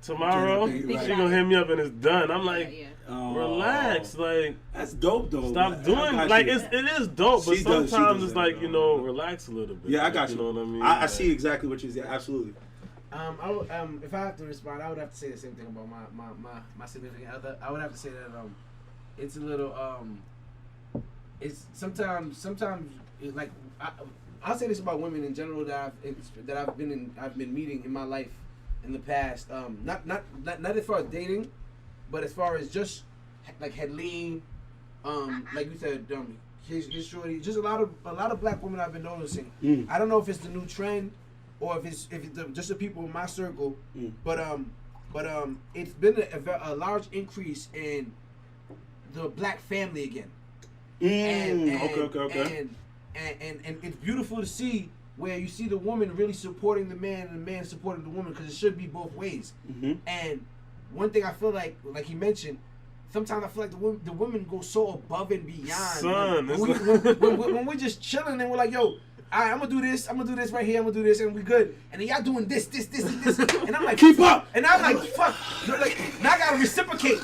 Tomorrow Okay, she right. gonna hit me up and it's done. I'm like, Yeah. Oh, relax, like. That's dope though. Stop I doing got like you. it is dope, but She does sometimes it's that, like though. relax a little bit. Yeah, I like, got you. You know what I mean? I Like, see exactly what you're saying. Absolutely. I would, if I have to respond, I would have to say the same thing about my significant other. I would have to say that it's a little it's sometimes it's like I'll say this about women in general that I've been meeting in my life in the past. Not as far as dating, but as far as just like Hedleen, like you said, his shorty, just a lot of black women I've been noticing. I don't know if it's the new trend or if it's just the people in my circle, but it's been a large increase in the black family again. Okay. And it's beautiful to see where you see the woman really supporting the man and the man supporting the woman, because it should be both ways. And one thing I feel like he mentioned, sometimes I feel like the women go so above and beyond. Son, when we're just chilling and we're like, yo, I'm gonna do this right here, I'm gonna do this, and we good. And then y'all doing this, and this. And I'm like, Keep up. And I'm like, fuck. Like, now I gotta reciprocate.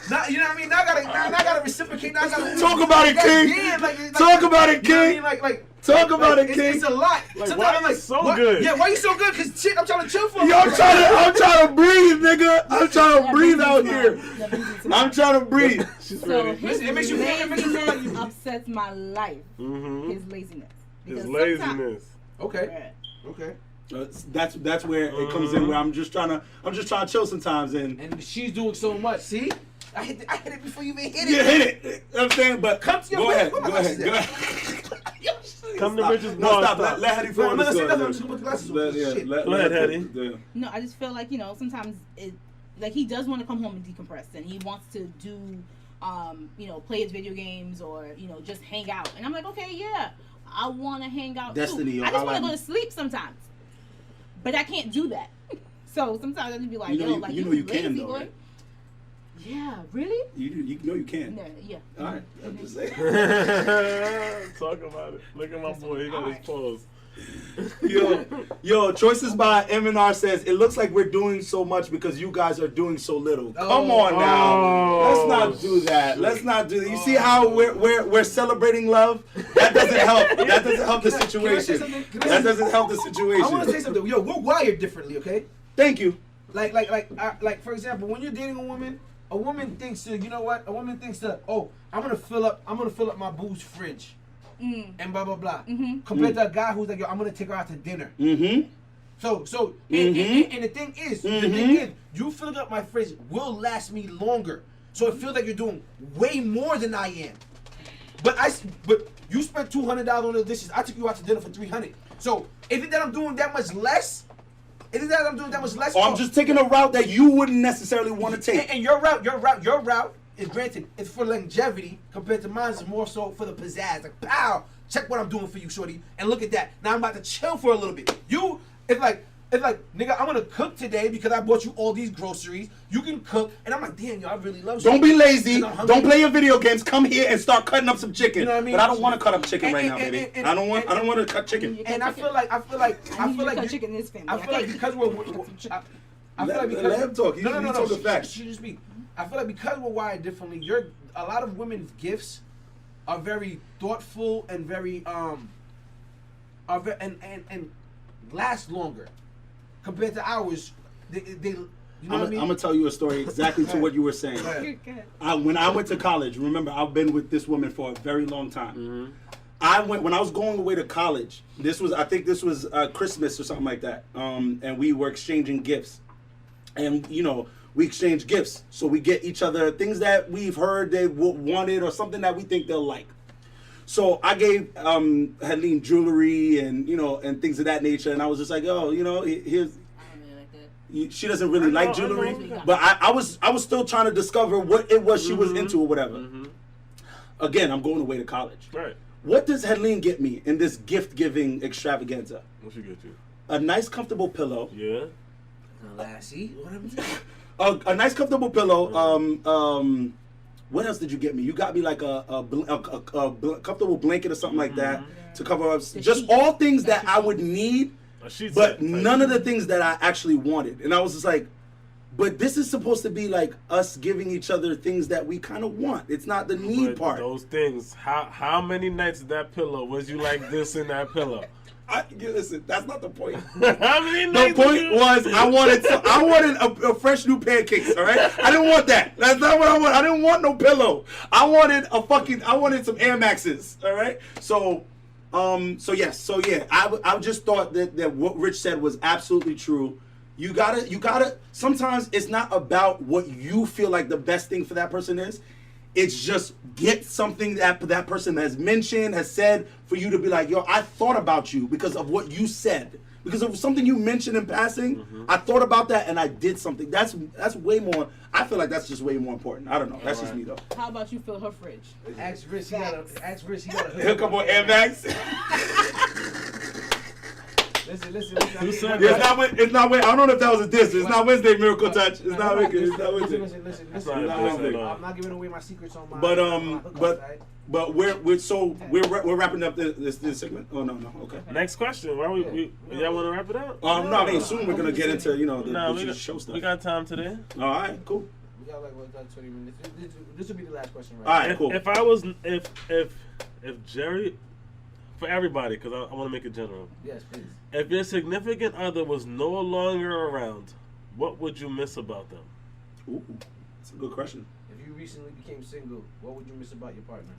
Now, you know what I mean? Now I gotta reciprocate. Now I gotta Talk about it, King. Talk about it, You know what I King. mean? Like, Talk about it, King. It's a lot. Like, Sometimes why I'm you like, so what? good? Yeah, why you so good? Cause shit, I'm trying to chill for a Yo, I'm minute. trying to breathe, nigga. I'm trying to breathe out here. I'm trying to breathe. So his It makes you feel like laziness you- upsets my life. Mm-hmm. His laziness. His Because laziness. Okay. That's where it comes in. Where I'm just trying to chill sometimes, And she's doing so much. See, I hit it before you even hit it. you hit it. You know what I'm saying, but Come to your go ahead. where my glasses at? Come to Rich's No, bar. stop. Let Hattie No, finish. I'm not saying nothing. I'm just gonna put the glasses on. Shit. Go ahead, Hattie. No, I just feel like, sometimes like he does want to come home and decompress, and he wants to do, play his video games or, just hang out. And I'm like, okay, yeah, I want to hang out Destiny, too. yo, I just I want to like go to sleep sometimes. But I can't do that. So sometimes I just be like, You know yo, you- like, you know you you can, lazy though, boy. right? Yeah, really? You know you can. No, yeah. All right, I'm just saying. Talk about it. Look at my boy. He got his pose. Yo, Choices by M&R says, it looks like we're doing so much because you guys are doing so little. Come on now. Let's not do that. Let's not do that. You see how we're celebrating love? That doesn't help. That doesn't help the situation. That doesn't help the situation. I want to say something. Yo, we're wired differently, okay? Thank you. Like for example, when you're dating a woman thinks to, you know what? A woman thinks to, oh, I'm gonna fill up my boo's fridge, and blah blah blah. Compared to a guy who's like, yo, I'm gonna take her out to dinner. So and the thing is, you filling up my fridge will last me longer. So it feels like you're doing way more than I am. But you spent $200 on the dishes. I took you out to dinner for $300. So is it that I'm doing that much less? Is it that I'm doing that much less? Or I'm just taking a route that you wouldn't necessarily want to take. And your route is granted. It's for longevity compared to mine. Is more so for the pizzazz. Like, pow, check what I'm doing for you, shorty, and look at that. Now I'm about to chill for a little bit. It's like, nigga, I'm gonna cook today because I bought you all these groceries. You can cook, and I'm like, damn, yo, I really love you. Don't be lazy. Don't play your video games. Come here and start cutting up some chicken. You know what I mean? But I don't want to cut up chicken right now, baby. I don't want to cut chicken. And I feel like chicken in this family. I feel like because we're let him talk. No. Talk the facts. She just speak. I feel like because we're wired differently, a lot of women's gifts are very thoughtful and very and last longer compared to ours. They you know what I mean? I'm gonna tell you a story exactly to what you were saying. When I went to college, remember I've been with this woman for a very long time. When I was going away to college. I think this was Christmas or something like that. And we were exchanging gifts, and we exchange gifts, so we get each other things that we've heard they wanted or something that we think they'll like. So I gave Helene jewelry and and things of that nature, and I was just like, oh, here's. She doesn't really like jewelry, but I was still trying to discover what it was she was into or whatever. Again, I'm going away to college. Right. What does Helene get me in this gift-giving extravaganza? What she get you? A nice, comfortable pillow. Yeah. Lassie. A nice, comfortable pillow. What else did you get me? You got me like a comfortable blanket or something like that to cover up. Just all things that I would need. But none of the things that I actually wanted. And I was just like, but this is supposed to be like us giving each other things that we kind of want. It's not the need part. Those things. How many nights that pillow was you like this in that pillow? Listen, that's not the point. How many nights? The point was I wanted a fresh new pancakes. All right, I didn't want that. That's not what I want. I didn't want no pillow. I wanted some Air Maxes. All right, so yeah, I just thought that what Rich said was absolutely true. You gotta, sometimes it's not about what you feel like the best thing for that person is. It's just get something that person has mentioned, has said, for you to be like, yo, I thought about you because of what you said. Because of something you mentioned in passing, I thought about that and I did something. That's way more, I feel like that's just way more important. I don't know. That's just me though. How about you fill her fridge? Ask Rich, he got a hook up on Air Max. Listen. It's not Wednesday. I don't know if that was a diss. It's not Wednesday, Miracle Touch. It's not Wednesday. Listen. I'm not giving away my secrets on my. But we're wrapping up this segment. Oh no, okay. Next question. Why y'all want to wrap it up? No, I mean soon we're gonna get into the show stuff. We got time today. All right, cool. We got like 20 minutes. This will be the last question, right? All right, cool. If Jerry, for everybody, because I want to make it general. Yes, please. If your significant other was no longer around, what would you miss about them? Ooh, that's a good question. If you recently became single, what would you miss about your partner?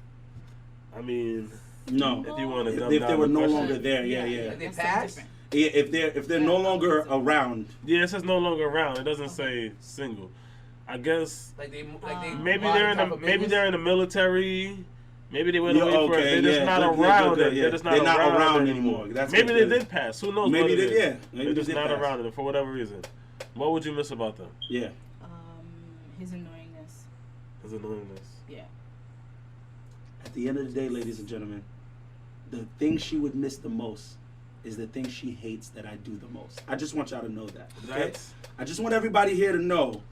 I mean, no. If you want to, if they were no longer there, yeah. If they passed. Yeah, if they're no longer around. Yeah, it says no longer around. It doesn't say single. I guess maybe they're in the military. Maybe they went away for it. They're just not around. They're just not around anymore. Maybe they did pass. Who knows? Maybe they did. Yeah. They're just not around it for whatever reason. What would you miss about them? Yeah. His annoyingness. His annoyingness. Yeah. At the end of the day, ladies and gentlemen, the thing she would miss the most is the thing she hates that I do the most. I just want y'all to know that. Okay? I just want everybody here to know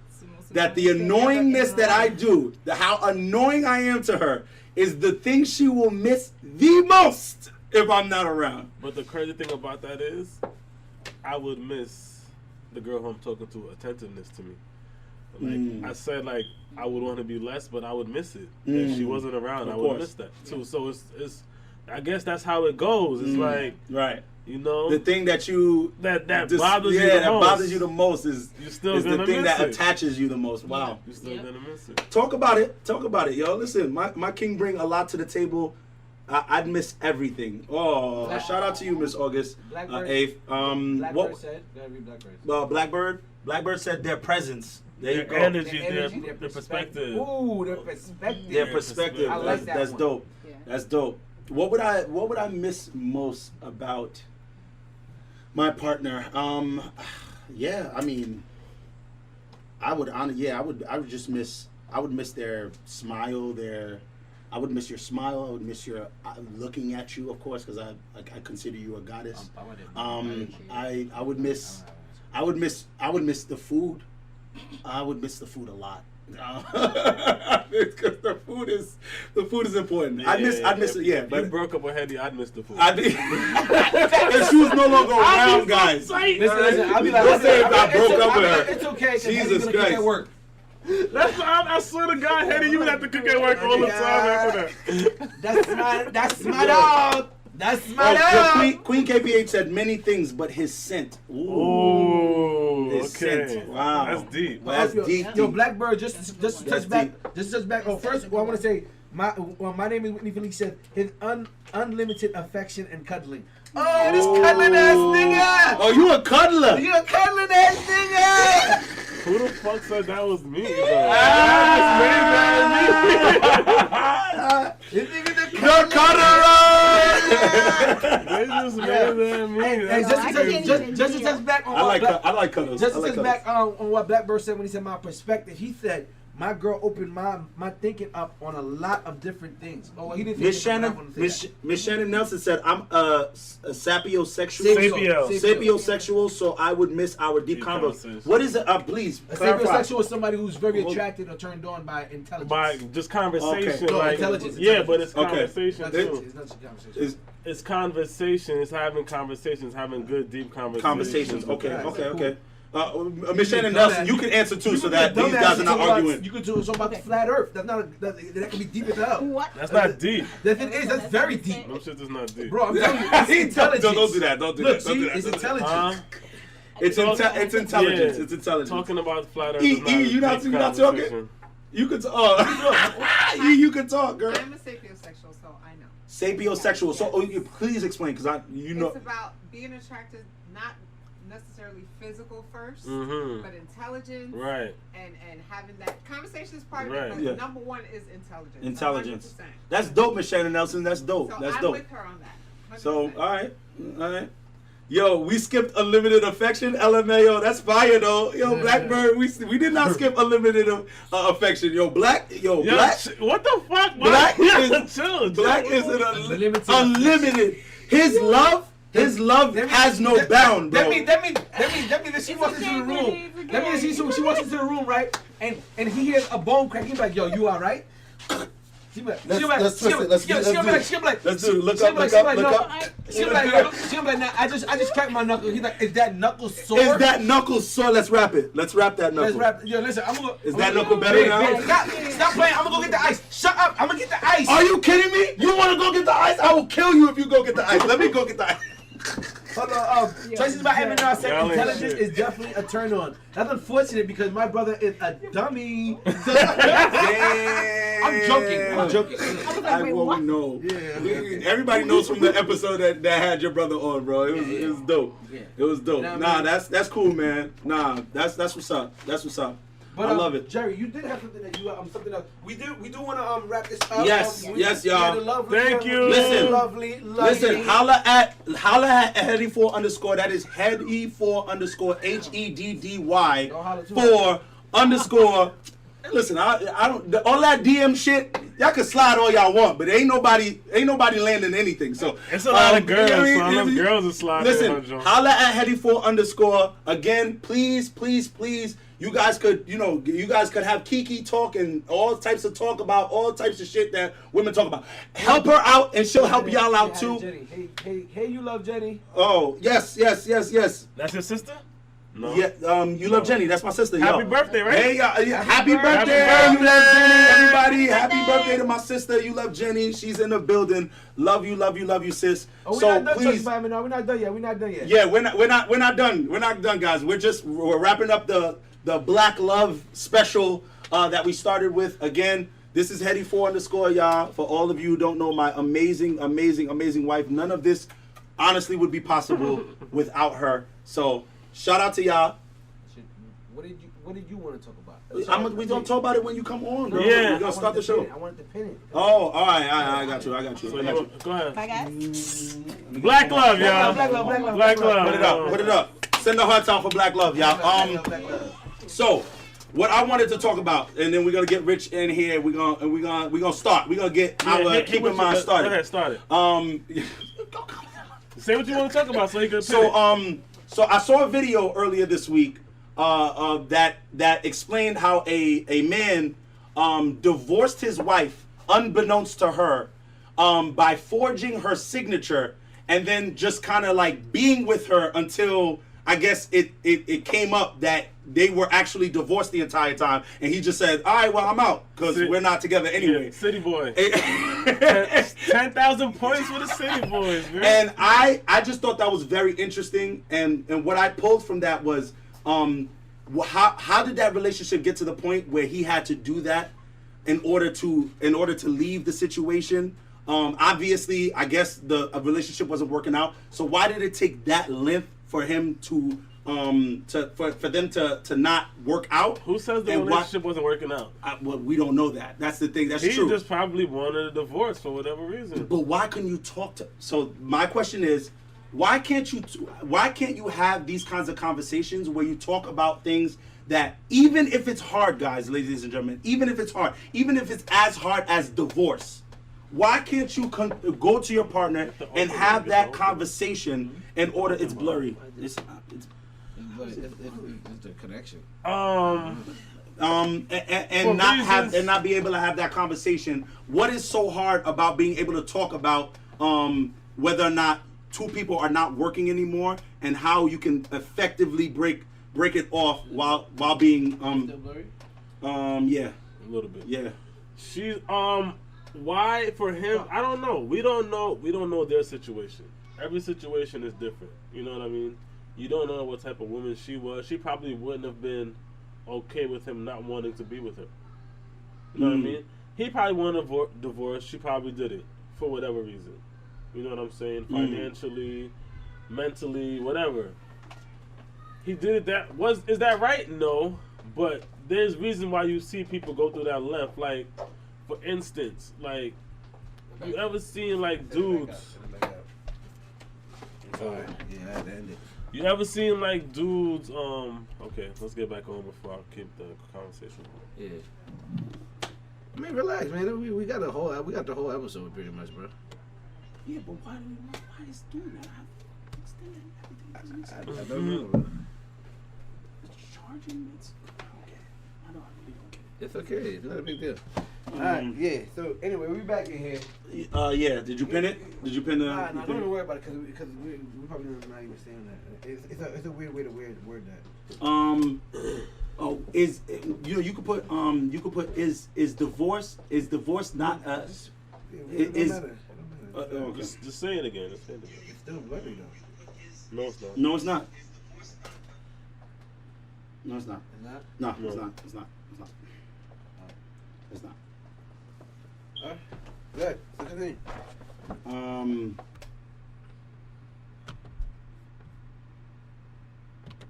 that the annoyingness that I do, how annoying I am to her, is the thing she will miss the most if I'm not around. But the crazy thing about that is, I would miss the girl who I'm talking to attentiveness to me. Like I said, like I would want to be less, but I would miss it if she wasn't around. I would miss that too. So it's I guess that's how it goes. It's like right. You know, the thing that you that bothers you the most. That bothers you the most is the thing that attaches you the most. Wow, you're still gonna miss it. Talk about it, yo. Listen, my king bring a lot to the table. I'd miss everything. Oh, shout out to you, Miss August. Blackbird. Eighth. Blackbird said. Gotta read Blackbird. Blackbird said their presence There you Their go. energy, Their their perspective. Ooh, their perspective. Their perspective. I like That's that dope. Yeah. That's dope. What would I miss most about my partner? Yeah, I mean, I would just miss. I would miss their smile. I would miss your smile. I would miss your looking at you, of course, because I consider you a goddess. I would miss the food. I would miss the food a lot. Because the food is important. Yeah, I'd miss it. Yeah, if but you broke up with Hetty, I'd miss the food. if she was no longer around, guys. Listen, I'll be like, Don't say if I broke up with I'll be her. like, it's okay, because Jesus gonna Christ. at work. I swear to God, Hetty, you would have to cook at work all the time after that. That's my dog. That's my dog. Queen KPH said many things, but his scent. Ooh, His okay. scent. Wow. That's deep. Well, that's deep. Yo, Blackbird, just That's touch back. deep. Just touch back. Oh, first, well, I want to say my name is Whitney Felix said his unlimited affection and cuddling. Oh, this cuddling ass nigga. Oh, you a cuddler? You a cuddling ass nigga. Who the fuck said that was me? This nigga the The cuddler. They just made that me. Hey, That's just I to can't touch- even just to do touch back on I like what cuddles. just I to like touch back cuddles. on what Blackbird said when he said my perspective. He said my girl opened my thinking up on a lot of different things. Oh, well, he didn't. Miss say that, but I Shannon, wanna say that. Miss Shannon Nelson said I'm a sapiosexual. Sapio. Sapiosexual, so I would miss our deep Deep convo. conversation. What is it? Please A clarify. sapiosexual is somebody who's very attracted or turned on by intelligence. By just conversation. Okay. No, like, intelligence, yeah, but it's Okay. conversation It's not too. it's not just conversation. Is It's conversation. It's having conversations, having good, deep conversations. conversations. Okay, Right. okay. Miss Shannon dumbass. Nelson, you can answer too, You so can be a that these dumbass guys are and not talk about- arguing. You could do something about the flat Earth. That's not that can be deep as hell. What? That's not deep. The thing is, that's very deep, Them shit is not deep. bro. I'm telling you, it's intelligence. Don't do that. Don't do Look, that. Don't see, do that. it's Don't do that. intelligence. It's intelligence. Yeah. It's intelligence. Talking about flat Earth. E, is not E, a you not deep talking? conversation. You could you could talk, girl. I'm a sapiosexual, so I know. Sapiosexual. So please explain, because you know. It's about being attracted, not necessarily physical first, Mhm. but intelligence. Right. And having that conversation is part Right. of it, but Yeah. number one is intelligence. Intelligence. 100%. That's dope, Miss Shannon Nelson. That's dope. So That's I'm dope. with her on that. 100%. So, all right. Yo, we skipped unlimited affection, LMAO. That's fire though. Yo, Blackbird, we did not skip unlimited affection. Yo, Black. What the fuck? Black is chill. Black is an Unlimited. unlimited. His love has no bound, bro. That mean that she walks into the room. That means she walks into the room, right? And he hears a bone crack. He's like, "Yo, you all right?" She be like, Let's twist it. Let's do it. Let's do it. Look up. She'll be like, "Nah, I just cracked my knuckle." He's like, "Is that knuckle sore?" Is that knuckle sore? Let's wrap it. Let's wrap that knuckle. Let's wrap. Yo, listen, Is that knuckle better now? Stop playing. I'm gonna go get the ice. Shut up. I'm gonna get the ice. Are you kidding me? You want to go get the ice? I will kill you if you go get the ice. Let me go get the ice. Hold on. Choices by Eminem said Y'all ain't intelligence shit. is definitely a turn on. That's unfortunate because my brother is a dummy. I'm joking. I was like, I wait, won't what? know. Yeah. Everybody knows from the episode that had your brother on, bro. It was dope. Yeah. It was dope. Nah, Nah, man. that's cool, man. Nah, that's what's up. That's what's up. But, I love it. Jerry, you did have something that you something else. We do want to wrap this up. Yes, yes, y'all. Yeah, the lovely, Thank you. Listen. lovely. Listen, holla at Heady4_. That is Heady4_ HEDDY Don't holla too 4_. Listen, I don't all that DM shit. Y'all can slide all y'all want, but ain't nobody landing anything. So It's a lot of girls, you know what I mean? so enough girls are sliding in my Listen, joint. holla at Heady4_. Again, please. You guys could have Kiki talk and all types of talk about all types of shit that women talk about. Help her out, and she'll help y'all out too. Jenny. Hey, you love Jenny. Oh, yes. That's your sister? No. Yeah, you love Jenny. That's my sister. Happy yo. birthday, right? Hey, happy birthday. Happy You love Jenny. birthday. Everybody, happy birthday to my sister. You love Jenny. She's in the building. Love you, sis. Oh, we're So not done, please. no, we're not done yet. Yeah, we're not done. We're not done, guys. We're wrapping up the Black Love special that we started with. Again, this is Heady4_, y'all. For all of you who don't know my amazing wife, none of this honestly would be possible without her. So shout out to y'all. What did you want to talk about? We gonna talk about it when you come on, bro. Yeah. We're gonna start the show. I wanted to pin it. Oh, all right. I got you. So go ahead. Bye, guys. Black love, y'all. Black love. Black love. Put it up. Send the hearts out for Black Love, y'all. So, what I wanted to talk about, and then we're gonna get Rich in here. We're gonna start. We're gonna get our Keep in Mind started. Go ahead, start it. Say what you want to talk about, so you can. So I saw a video earlier this week that explained how a man divorced his wife unbeknownst to her by forging her signature and then just kind of like being with her until I guess it came up that they were actually divorced the entire time, and he just said, all right, well, I'm out because we're not together anyway. Yeah, City Boy. 10,000 points for the City Boys, man. And I just thought that was very interesting, and what I pulled from that was how did that relationship get to the point where he had to do that in order to leave the situation? Obviously, I guess the relationship wasn't working out. So why did it take that length for him to for them to not work out? Who says the relationship wasn't working out? Well, we don't know that. That's the thing. That's he true. He just probably wanted a divorce for whatever reason. But why couldn't you talk to? So my question is, why can't you have these kinds of conversations where you talk about things that, even if it's hard, guys, ladies and gentlemen, even if it's hard, even if it's as hard as divorce, why can't you go to your partner and have that conversation in order? It's blurry. It's the connection. And not be able to have that conversation. What is so hard about being able to talk about whether or not two people are not working anymore and how you can effectively break it off while being yeah, a little bit. Yeah. She's why for him, I don't know. We don't know their situation. Every situation is different. You know what I mean? You don't know what type of woman she was. She probably wouldn't have been okay with him not wanting to be with her. You know what I mean? He probably wanted a divorce. She probably did it for whatever reason. You know what I'm saying? Financially, mentally, whatever. He did it is that right? No. But there's reason why you see people go through that length. Like, for instance, like, you ever seen like dudes? Yeah, I had to end it. You ever seen like dudes? Okay, let's get back on before I keep the conversation. Yeah. I mean, relax, man. We got the whole episode pretty much, bro. Yeah, but why is doing that? I don't know, bro. It's charging. It's okay. I don't get it. It's okay. It's not a big deal. All right, yeah. So anyway, we back in here. Yeah. Did you pin it? Did you pin the? Nah, don't even worry about it because we probably not even saying that. It's a weird way to word that. Oh, you could put is divorce not It don't matter. okay. Just say it again. It's still blurry though. No, it's not. No, it's not. No, it's not. It's not? No, No. it's not. It's not. It's not. It's not. All right. Good. Continue.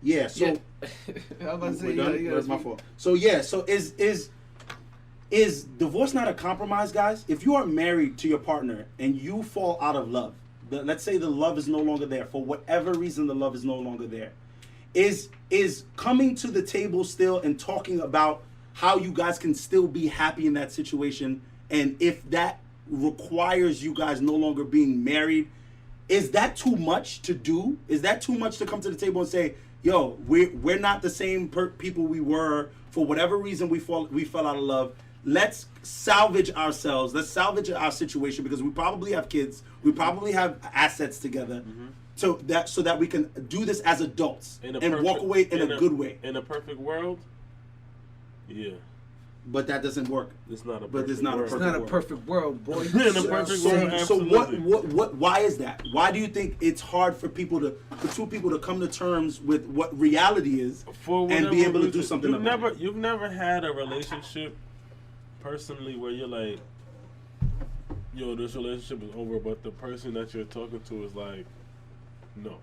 Yeah. So. I was about to say, We're done? you gotta That's my speak. fault. So yeah. So is divorce not a compromise, guys? If you are married to your partner and you fall out of love, let's say the love is no longer there for whatever reason, the love is no longer there. Is coming to the table still and talking about how you guys can still be happy in that situation, and if that requires you guys no longer being married, is that too much to do? Is that too much to come to the table and say, yo, we're not the same people we were for whatever reason we fell out of love. Let's salvage ourselves. Let's salvage our situation because we probably have kids. We probably have assets together. So that we can do this as adults and walk away in a good way. In a perfect world, yeah. But that doesn't work. It's not a perfect But it's not a world. It's not a perfect world, boy. In a perfect world, So absolutely. what why is that? Why do you think it's hard for two people to come to terms with what reality is For and be whatever able to do reason. something about it? You've never had a relationship personally where you're like, yo, this relationship is over, but the person that you're talking to is like, no,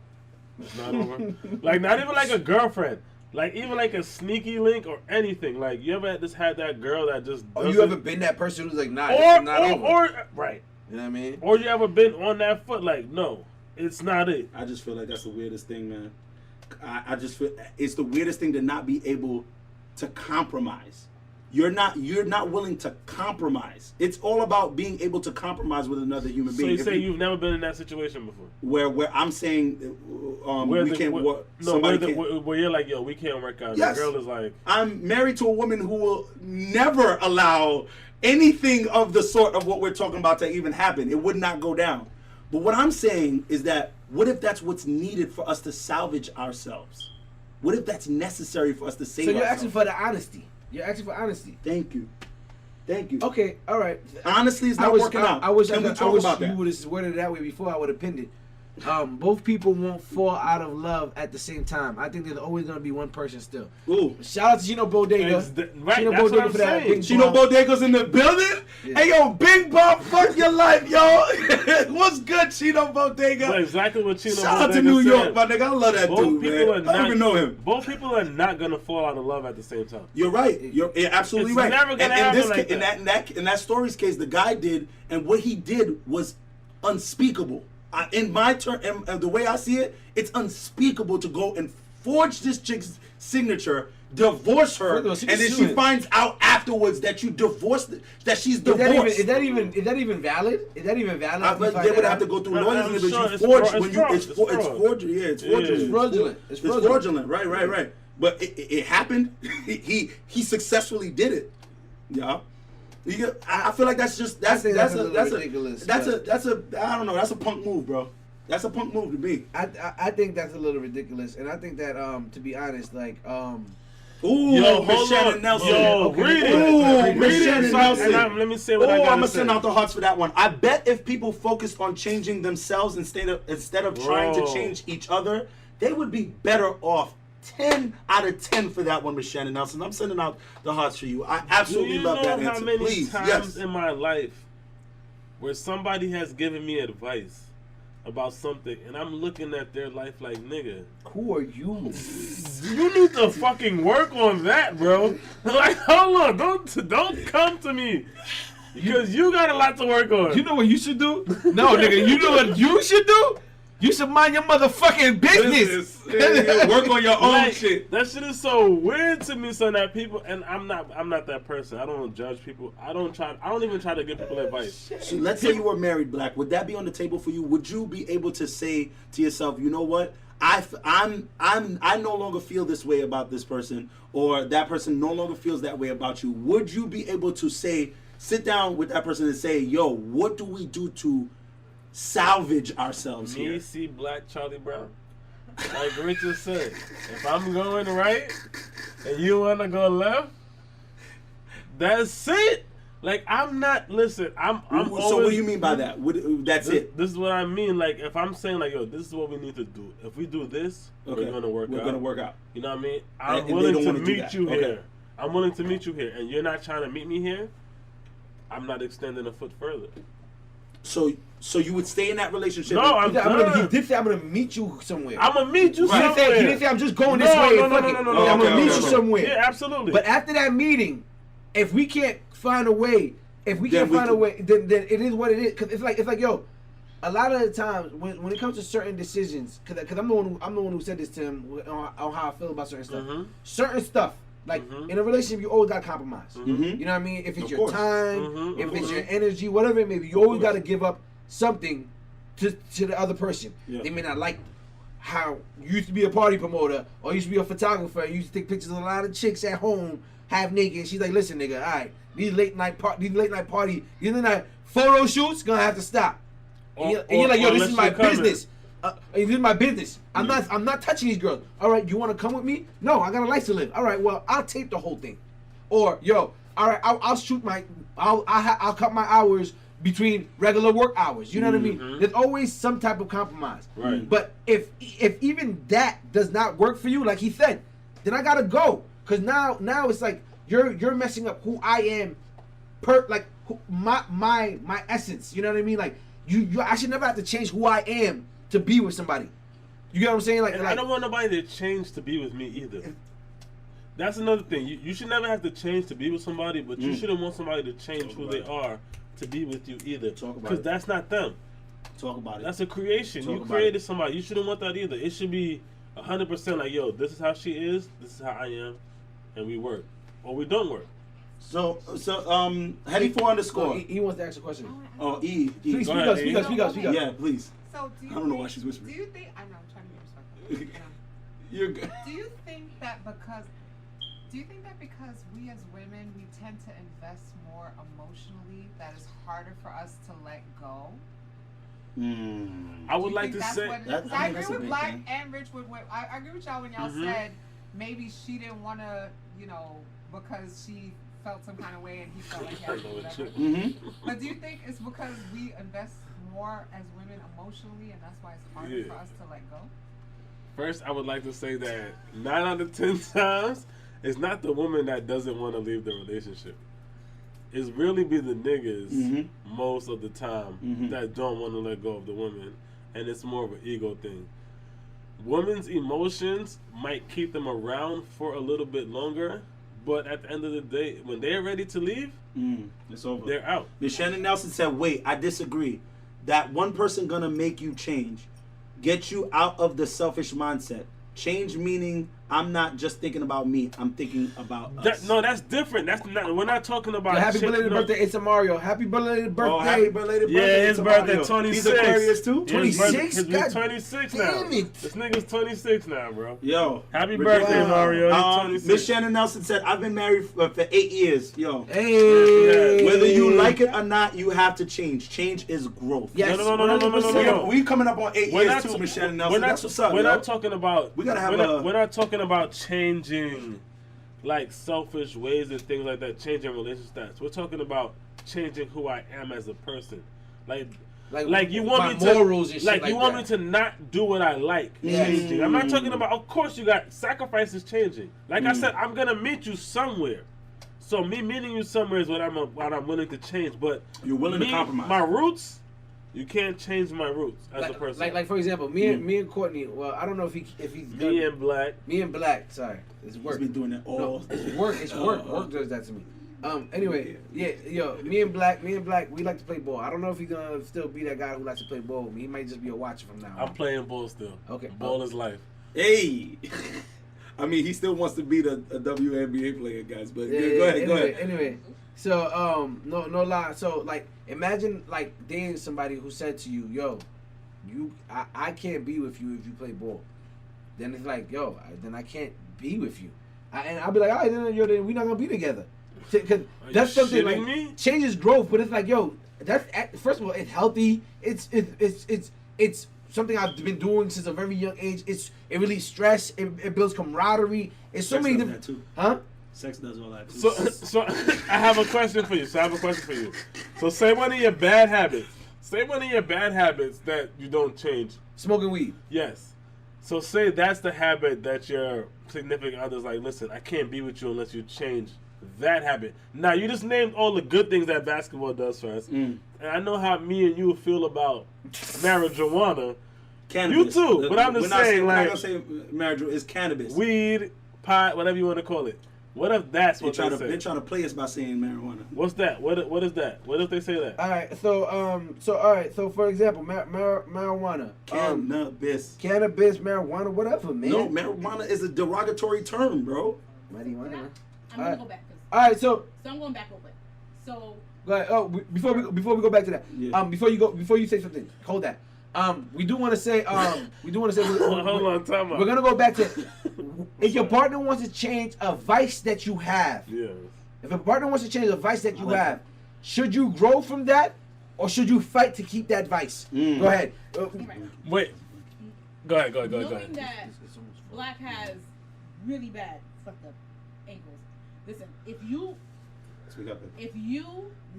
it's not over. Like, not even like a girlfriend. Like even like a sneaky link or anything. Like you ever just had that girl that just Or doesn't, you ever been that person who's like, nah, it's not over. or right. You know what I mean? Or you ever been on that foot like, no, it's not it. I just feel like that's the weirdest thing, man. I just feel it's the weirdest thing to not be able to compromise. You're not willing to compromise. It's all about being able to compromise with another human So being. you If say you've never been in that situation before? where I'm saying we can't work. Where you're like, yo, we can't work out. Yes. The girl is like, I'm married to a woman who will never allow anything of the sort of what we're talking about to even happen. It would not go down. But what I'm saying is that what if that's what's needed for us to salvage ourselves? What if that's necessary for us to save So you're ourselves? asking for the honesty. You're asking for honesty. Thank you. Okay, all right. Honestly, it's not working out. I wish Can we I talk wish about you that? would have worded it that way before I would have pinned it. Both people won't fall out of love at the same time. I think there's always gonna be one person still. Ooh. Shout out to Gino Bodega. right, Gino that's what I'm for that saying. big Chino bomb. Bodega's in the building. Yeah. Hey yo, Big Bob, fuck your life, yo. What's good, Chino Bodega? But exactly what Chino Shout out to Bodega New said. York, my nigga. I love that Both dude, people man. are I don't even know not. him. Both people are not gonna fall out of love at the same time. You're right. You're absolutely It's right. never gonna And happen this like in that story's case, the guy did, and what he did was unspeakable. In my turn, and the way I see it, it's unspeakable to go and forge this chick's signature, divorce her, First of all, she and then can she sue him. finds out afterwards that you divorced, that she's divorced. Is that even valid? Is that even valid? But they would have to go through I'm lawyers, but sure you it's forged fraud. when you it's It's fraud. forgery. Yeah, it's forgery. It's fraudulent. It's fraudulent. Right. But it happened. He successfully did it. Yeah. I feel like that's ridiculous. I don't know. That's a punk move, bro. That's a punk move to me. I think that's a little ridiculous, and I think that to be honest, like Ooh, Yo, Miss hold Shannon on. Nelson. Yo, Okay. read it. Ooh, Miss Read Shannon it. Nelson. Let me say what I I'm gotta gonna say. send out the hearts for that one. I bet if people focused on changing themselves instead of trying to Bro. change each other, they would be better off. 10 out of 10 for that one, Miss Shannon Nelson. I'm sending out the hearts for you. I absolutely Do you love that know how answer. many Please, times yes. in my life where somebody has given me advice about something and I'm looking at their life like, nigga, who are you? you need to fucking work on that, bro. Like, hold on, don't come to me. Because you got a lot to work on. You know what you should do? No, nigga. You know what you should do? You should mind your motherfucking business. Yeah, work on your own Like, shit. that shit is so weird to me, son. That people, and I'm not that person. I don't judge people. I don't even try to give people advice. So let's say you were married, Black. Would that be on the table for you? Would you be able to say to yourself, you know what? I no longer feel this way about this person, or that person no longer feels that way about you. Would you be able to sit down with that person and say, yo, what do we do to salvage ourselves Me here? see Black Charlie Brown. Like Richard said, if I'm going right and you wanna go left, that's it. Like I'm not. Listen, I'm So always, what do you mean by that? That's it. This is what I mean. Like if I'm saying like, yo, this is what we need to do. If we do this, Okay. we're gonna work out. We're gonna work out. You know what I mean? And I'm they willing don't to wanna do meet that. you Okay. here. I'm willing to meet you here, and you're not trying to meet me here. I'm not extending a foot further. So you would stay in that relationship? No, I'm He done. did say I'm gonna meet you somewhere. I'm gonna meet you He didn't somewhere. say I'm just going this way. No, Fuck no, it. no, I'm gonna okay, meet okay, you okay. somewhere. Yeah, absolutely. But after that meeting, if we can't find a way, then it is what it is. Cause it's like yo, a lot of the times when it comes to certain decisions, cause I'm the one who said this to him on how I feel about certain stuff. Mhm. Certain stuff. Like in a relationship, you always gotta compromise. Mhm. You know what I mean? If it's Of your course. time, Mhm, if of it's course. your energy, whatever it may be, you always gotta give up something to the other person. Yeah. They may not like how you used to be a party promoter or you used to be a photographer. You used to take pictures of a lot of chicks at home half naked. And she's like, listen, nigga, all right, these late night photo shoots gonna have to stop. And you're like, yo, this is my business. This is my business. I'm not touching these girls. All right, you want to come with me? No, I got a life to live. All right, well, I'll tape the whole thing. Or yo, all right, I'll shoot I'll cut my hours between regular work hours. You know what I mean? There's always some type of compromise. Right. But if even that does not work for you, like he said, then I gotta go. Cause now it's like you're messing up who I am, my essence. You know what I mean? Like I should never have to change who I am to be with somebody. You get what I'm saying? Like I don't want nobody to change to be with me either. That's another thing. You should never have to change to be with somebody, but you shouldn't want somebody to change who they are to be with you either. Because that's not them. Talk about it. That's a creation. You created somebody. You shouldn't want that either. It should be 100% like, yo, this is how she is, this is how I am, and we work. Or we don't work. So, Hetty 4 underscore. He wants to ask a question. Oh, E. Please speak up. Yeah, please. So do you I don't know why she's Do whispering. you think? I know. I'm trying to be respectful. You're good. Do you think that because we as women we tend to invest more emotionally, that it's harder for us to let go? I would like to say I agree with Black and Rich I agree with y'all when y'all said maybe she didn't want to, because she felt some kind of way and he felt like he had to do whatever. But do you think it's because we invest more as women emotionally and that's why it's harder for us to let go? First, I would like to say that 9 out of 10 times, it's not the woman that doesn't want to leave the relationship. It's really be the niggas most of the time that don't want to let go of the woman, and it's more of an ego thing. Women's emotions might keep them around for a little bit longer, but at the end of the day, when they're ready to leave, it's over. They're out. Miss Shannon Nelson said, wait, I disagree. That one person gonna make you change. Get you out of the selfish mindset. Change meaning I'm not just thinking about me. I'm thinking about us. No, that's different. That's not. We're not talking about. Happy belated birthday, it's a Mario. Happy belated birthday. Oh, happy belated birthday. Yeah, his birthday 26. He's Aquarius too. 26. He's 26 now. Damn it. This nigga's 26 now, bro. Yo, happy birthday, Mario. He's 26. Miss Shannon Nelson said, "I've been married for 8 years." Yo, hey. Whether you like it or not, you have to change. Change is growth. Yes. No. We coming up on 8 years too, Miss Shannon Nelson. That's what's up. We're not talking about. We gotta have We're not talking about changing like selfish ways and things like that, changing relationship stats. We're talking about changing who I am as a person. Like you want me to morals and shit like you want that. me to not do what I like. Changing. I'm not talking about, of course you got sacrifices changing. Like I said, I'm gonna meet you somewhere. So me meeting you somewhere is what I'm willing to change. But you're willing to compromise. My roots, you can't change my roots as a person. Like for example, me and Courtney. Well, I don't know if he's me and Black. Sorry, it's work. He's been doing that all. No, it's work. It's work. Work does that to me. Anyway, me and Black, we like to play ball. I don't know if he's gonna still be that guy who likes to play ball with me. He might just be a watcher from now on. I'm playing ball still. Okay. Ball is life. Hey. I mean, he still wants to be a WNBA player, guys. But go ahead. Anyway, so no lie. So like, imagine like dating somebody who said to you, "Yo, I can't be with you if you play ball." Then it's like, "Yo, then I can't be with you," and I'll be like, "All right, then we're not gonna be together." Because that's something like change is growth, but it's like, yo, that's first of all, it's healthy. It's something I've been doing since a very young age. It relieves stress. It builds camaraderie. It's so many different. Too. Huh? Sex does all that too. So I have a question for you. So say one of your bad habits. Say one of your bad habits that you don't change. Smoking weed. Yes. So say that's the habit that your significant other's like, listen, I can't be with you unless you change that habit. Now you just named all the good things that basketball does for us, and I know how me and you feel about marijuana. Cannabis. You too, but I'm just saying, we're like, not gonna say marijuana is cannabis, weed, pot, whatever you want to call it. What if that's what they say? They're trying to play us by saying marijuana. What's that? What is that? What if they say that? All right. So for example, marijuana. Cannabis. Cannabis, marijuana, whatever, man. No, marijuana is a derogatory term, bro. Marijuana. I'm gonna go back. All right, so I'm going back real quick. So. Go ahead. Oh, before we go back to that. Before you say something, hold that. We do want to say. Hold on, time out. We're gonna go back to. If your partner wants to change a vice that you have. Yeah. If a partner wants to change a vice that you have, should you grow from that, or should you fight to keep that vice? Go ahead. Wait. Go ahead. Knowing that Black has really bad fucked up ankles. Listen, if you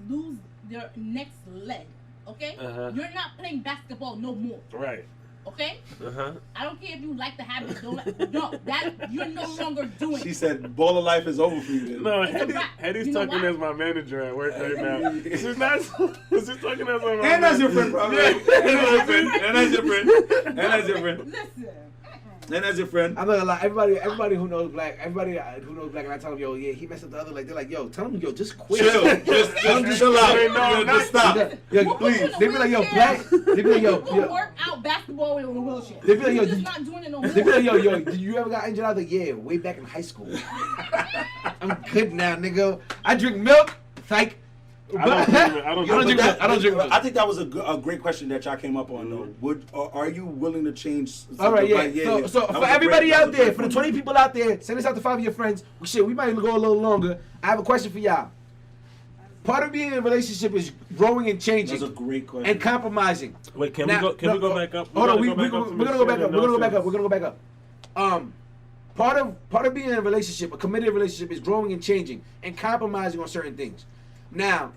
lose your next leg, okay, you're not playing basketball no more. Right. Okay? I don't care if you like the habit, don't like, no, that you're no longer doing. She said, "Ball of life is over for you." No, Hetty's talking as my manager at work right now. She's not. She's talking as my and that's your friend, bro. And that's your friend. Listen. And as your friend. I'm not gonna lie. Everybody who knows black, and I tell them, yo, yeah, he messed up the other. Like they're like, yo, tell him, yo, just quit. Chill. Just chill out. Just stop. Yo, please. They be like, yo, black. They be like, yo, work out basketball with a wheelchair. They be like, yo, You're just not doing it no more. They be like, yo, did you ever got injured? I was like, yeah, way back in high school. I'm good now, nigga. I drink milk. Like, I don't drink milk. I think that was a great question that y'all came up on. Though, are you willing to change? All right, yeah. So for everybody out there, for the 20 people out there, send this out to 5 of your friends. We might even go a little longer. I have a question for y'all. Part of being in a relationship is growing and changing. That's a great question. And compromising. Wait, can we go back up? Hold on, we're gonna go back up. We're gonna go back up. Part of being in a relationship, a committed relationship, is growing and changing and compromising on certain things. Now,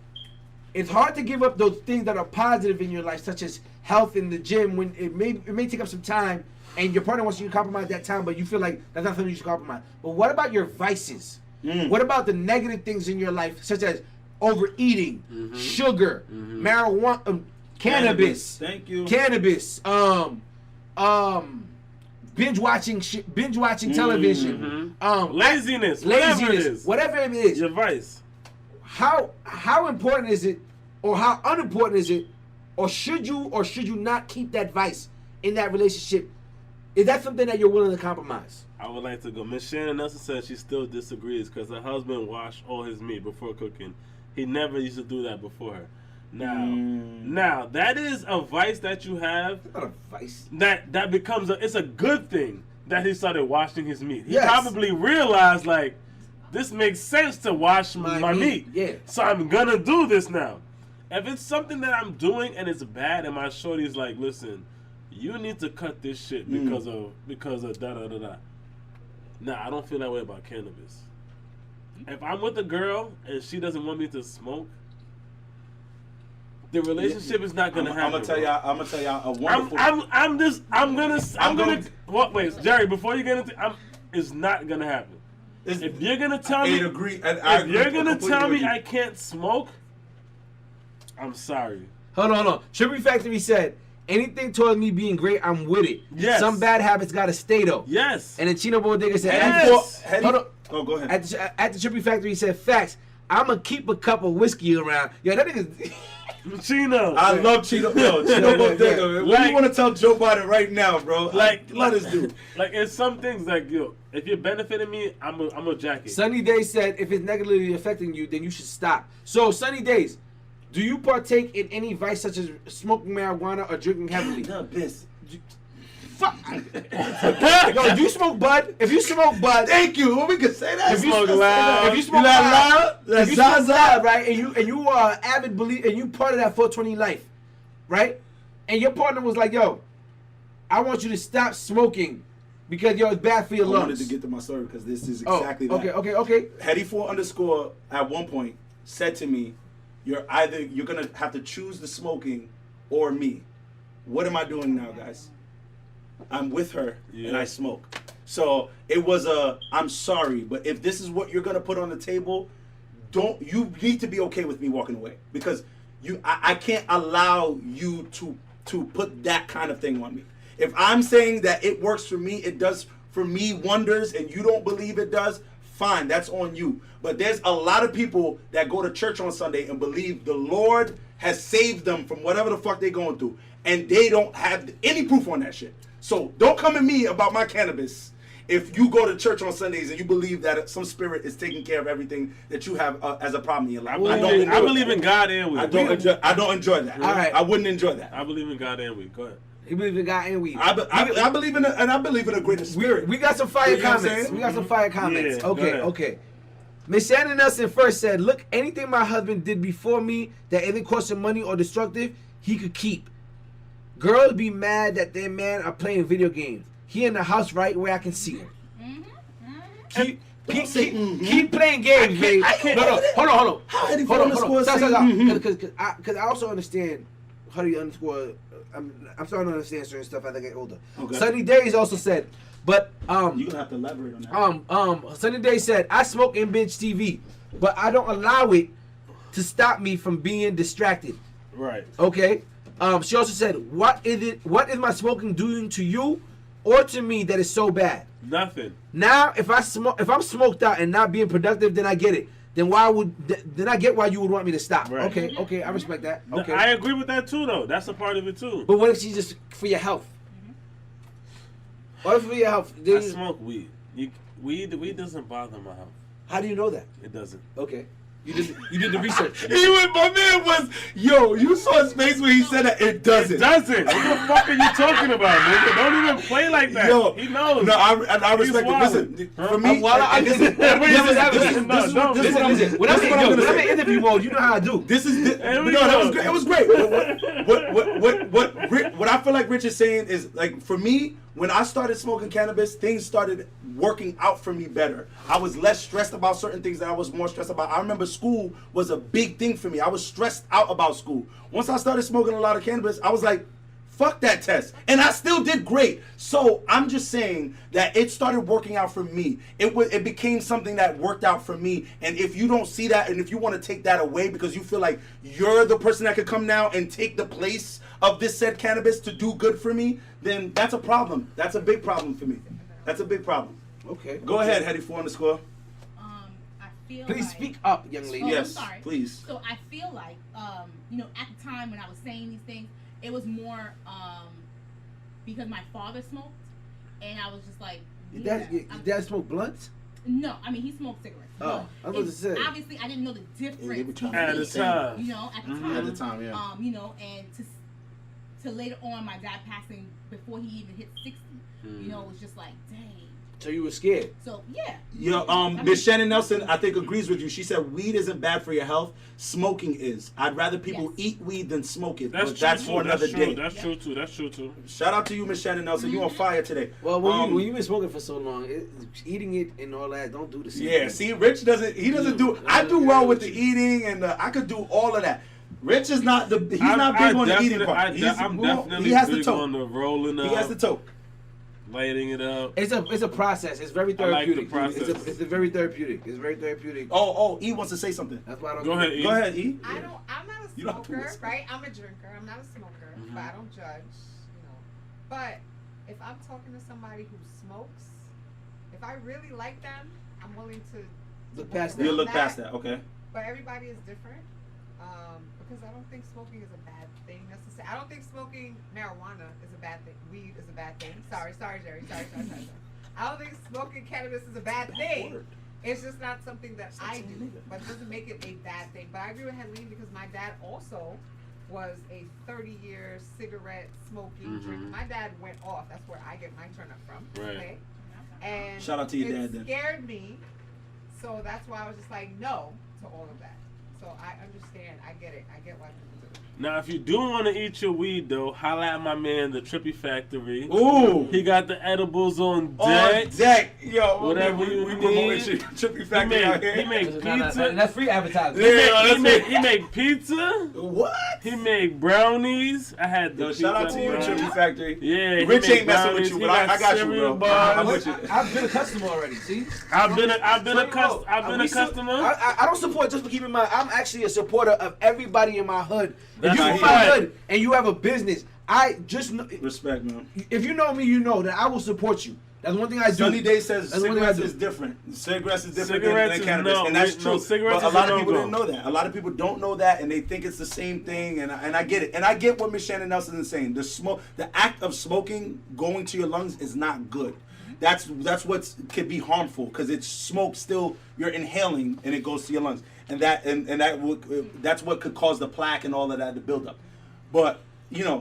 it's hard to give up those things that are positive in your life, such as health in the gym, when it may take up some time, and your partner wants you to compromise that time, but you feel like that's not something you should compromise. But what about your vices? What about the negative things in your life, such as overeating, sugar, marijuana, cannabis? Thank you. Cannabis. Binge watching television. Laziness. Whatever it is. Your vice. How important is it, or how unimportant is it, or should you not keep that vice in that relationship? Is that something that you're willing to compromise? I would like to go. Miss Shannon Nelson said she still disagrees because her husband washed all his meat before cooking. He never used to do that before her. Now that is a vice that you have. It's not a vice. That becomes it's a good thing that he started washing his meat. He Yes. probably realized, like, this makes sense to wash my meat. Yeah. So I'm gonna do this now. If it's something that I'm doing and it's bad, and my shorty's like, listen, you need to cut this shit because of da da da da. Nah, I don't feel that way about cannabis. If I'm with a girl and she doesn't want me to smoke, the relationship is not gonna happen. I'm gonna tell y'all a wonderful. I'm gonna. What? Wait, Jerry. Before you get into, it's not gonna happen. If you're gonna tell me, if you're gonna tell me I can't smoke, I'm sorry. Hold on. Trippy Factory said, anything towards me being great, I'm with it. Yes. Some bad habits gotta stay though. Yes. And then Chino Bodega said, Yes. hold on. Oh, go ahead. At the Trippy Factory, he said, facts. I'ma keep a cup of whiskey around. Yo, that nigga. Chino. I love Chino. Yo, Chino Bodega. What do you want to tell Joe Biden right now, bro? Let us do. Like, it's some things like, yo, if you're benefiting me, I'm a jacket. Sunny Days said, if it's negatively affecting you, then you should stop. So, Sunny Days, do you partake in any vice such as smoking marijuana or drinking heavily? No, piss. Fuck. Yo, do you smoke bud? If you smoke bud, Thank you. Well, we can say that. if you smoke loud. if you smoke loud, if you smoke loud, right, and you are an avid believer, and you part of that 420 life, right, and your partner was like, yo, I want you to stop smoking because yo, it's bad for your lungs. I wanted to get to my story because this is exactly that. Okay. Hetty4_ at one point said to me, you're gonna have to choose the smoking or me. What am I doing now, guys? I'm with her and I smoke. So it was I'm sorry, but if this is what you're gonna put on the table, you need to be okay with me walking away because I can't allow you to put that kind of thing on me. If I'm saying that it works for me, it does for me wonders, and you don't believe it does, fine, that's on you. But there's a lot of people that go to church on Sunday and believe the Lord has saved them from whatever the fuck they're going through, and they don't have any proof on that shit. So don't come at me about my cannabis if you go to church on Sundays and you believe that some spirit is taking care of everything that you have as a problem in your life. I believe in God and weed. I don't enjoy that. All right. I wouldn't enjoy that. I believe in God and weed. Go ahead. He believes in God and weed. I believe in I believe in a greater spirit. We got some fire You know what I'm comments. saying? We got some fire comments. Yeah, go ahead. Okay. Miss Shannon Nelson first said, look, anything my husband did before me that isn't costing money or destructive, he could keep. Girls be mad that their man are playing video games. He in the house right where I can see him. Keep playing games, babe. No, hold on. Because I also understand how do you underscore. I'm starting to understand certain stuff as I get older. Okay. Sunny Days also said, but you're gonna have to elaborate on that. Sunny Days said, I smoke and binge TV, but I don't allow it to stop me from being distracted. Right. Okay. She also said, what is my smoking doing to you? or to me that is so bad? Nothing. Now, if I'm smoked out and not being productive, then I get it. Then I get why you would want me to stop. Right. Okay, I respect that. Okay. I agree with that too, though. That's a part of it too. But what if she's just for your health? What if for your health? I smoke weed. Weed doesn't bother my health. How do you know that? It doesn't. Okay. You did the research. My man was, you saw his face when he said that. It doesn't. It doesn't. What the fuck are you talking about, nigga? Don't even play like that. Yo, he knows. No, I respect it. Listen, Listen, for me, Listen. When I'm in interview mode, you know how I do. That was great. It was great. What I feel like Rich is saying is, like, for me, when I started smoking cannabis, things started working out for me better. I was less stressed about certain things that I was more stressed about. I remember school was a big thing for me. I was stressed out about school. Once I started smoking a lot of cannabis, I was like, fuck that test. And I still did great. So I'm just saying that it started working out for me. It became something that worked out for me. And if you don't see that, and if you want to take that away because you feel like you're the person that could come now and take the place of this said cannabis to do good for me, then that's a problem. That's a big problem for me. That's a big problem. Okay. Go ahead, Hetty 4 underscore. I feel Please like, speak up, young lady. Oh, Yes, I'm sorry. please. So I feel like, at the time when I was saying these things, it was more because my father smoked, and I was just like, Your dad smoke blunts? No, I mean he smoked cigarettes. Oh, I was It's- about to say. Obviously, I didn't know the difference At the time. at the time. At the time, yeah. And to later on, my dad passing before he even hit 60. It was just like, dang. So you were scared? So yeah. Miss Shannon Nelson, I think, agrees with you. She said weed isn't bad for your health. Smoking is. I'd rather people eat weed than smoke it. That's but that's true, for another day. That's true too. That's true too. Shout out to you, Miss Shannon Nelson. You on fire today. Well, when you've been smoking for so long, eating it and all that, don't do the same Yeah, thing. see, Rich doesn't. He doesn't do. I do well with the eating, and I could do all of that. Rich is not the. He's not big on the eating part. I'm definitely he has the big toke. on the rolling up. He has the toke. Lighting it up. It's a process. It's very I like the therapeutic. process. It's very therapeutic. It's very therapeutic. Oh, E wants to say something. That's why I don't Go do ahead, it. E. Go ahead, E. I'm not a You don't have to smoker, whisper. right? I'm a drinker. I'm not a smoker, but I don't judge, But if I'm talking to somebody who smokes, if I really like them, I'm willing to Look past work that. You look around past that, okay? But everybody is different, because I don't think smoking is a bad thing necessarily. I don't think smoking marijuana is a bad thing. Weed is a bad thing. Sorry, Jerry. Sorry. I don't think smoking cannabis is a bad thing. It's just not something that I do, but it doesn't make it a bad thing. But I agree with Helene because my dad also was a 30-year cigarette smoking drinker. My dad went off. That's where I get my turn up from. Right. Okay? And Shout out to your dad then. It scared me, so that's why I was just like no to all of that. So I understand. I get it. I get why people do it. Now, if you do want to eat your weed, though, holla at my man, the Trippy Factory. Ooh. He got the edibles on On deck. deck. Yo, Whatever we you promoting need. Trippy He Factory out here. make pizza. That's free advertising. Yeah, He make pizza. What? He make brownies. I had the Yo, shout out to you, pizza Trippy Factory. Yeah, he Rich make ain't messing with brownies. you, He but I got you, cereal bro. bars. I'm with you. I've been a customer already. See, I've been a customer. I don't support just for keeping my. I'm actually a supporter of everybody in my hood. If That's you in right. my hood and you have a business, I just know, Respect, man. if you know me, you know that I will support you. That's one thing I do. Sunny Day says That's one thing I cigarettes do. is different. Cigarettes is different Cigarettes than is cannabis, no- and that's no, true. cigarettes But a is lot a of people no-go. didn't know that. A lot of people don't know that, and they think it's the same thing. And I get it. And I get what Miss Shannon Nelson is saying. The act of smoking going to your lungs is not good. That's what could be harmful because it's smoke still. You're inhaling and it goes to your lungs, and that's what could cause the plaque and all of that to build up. But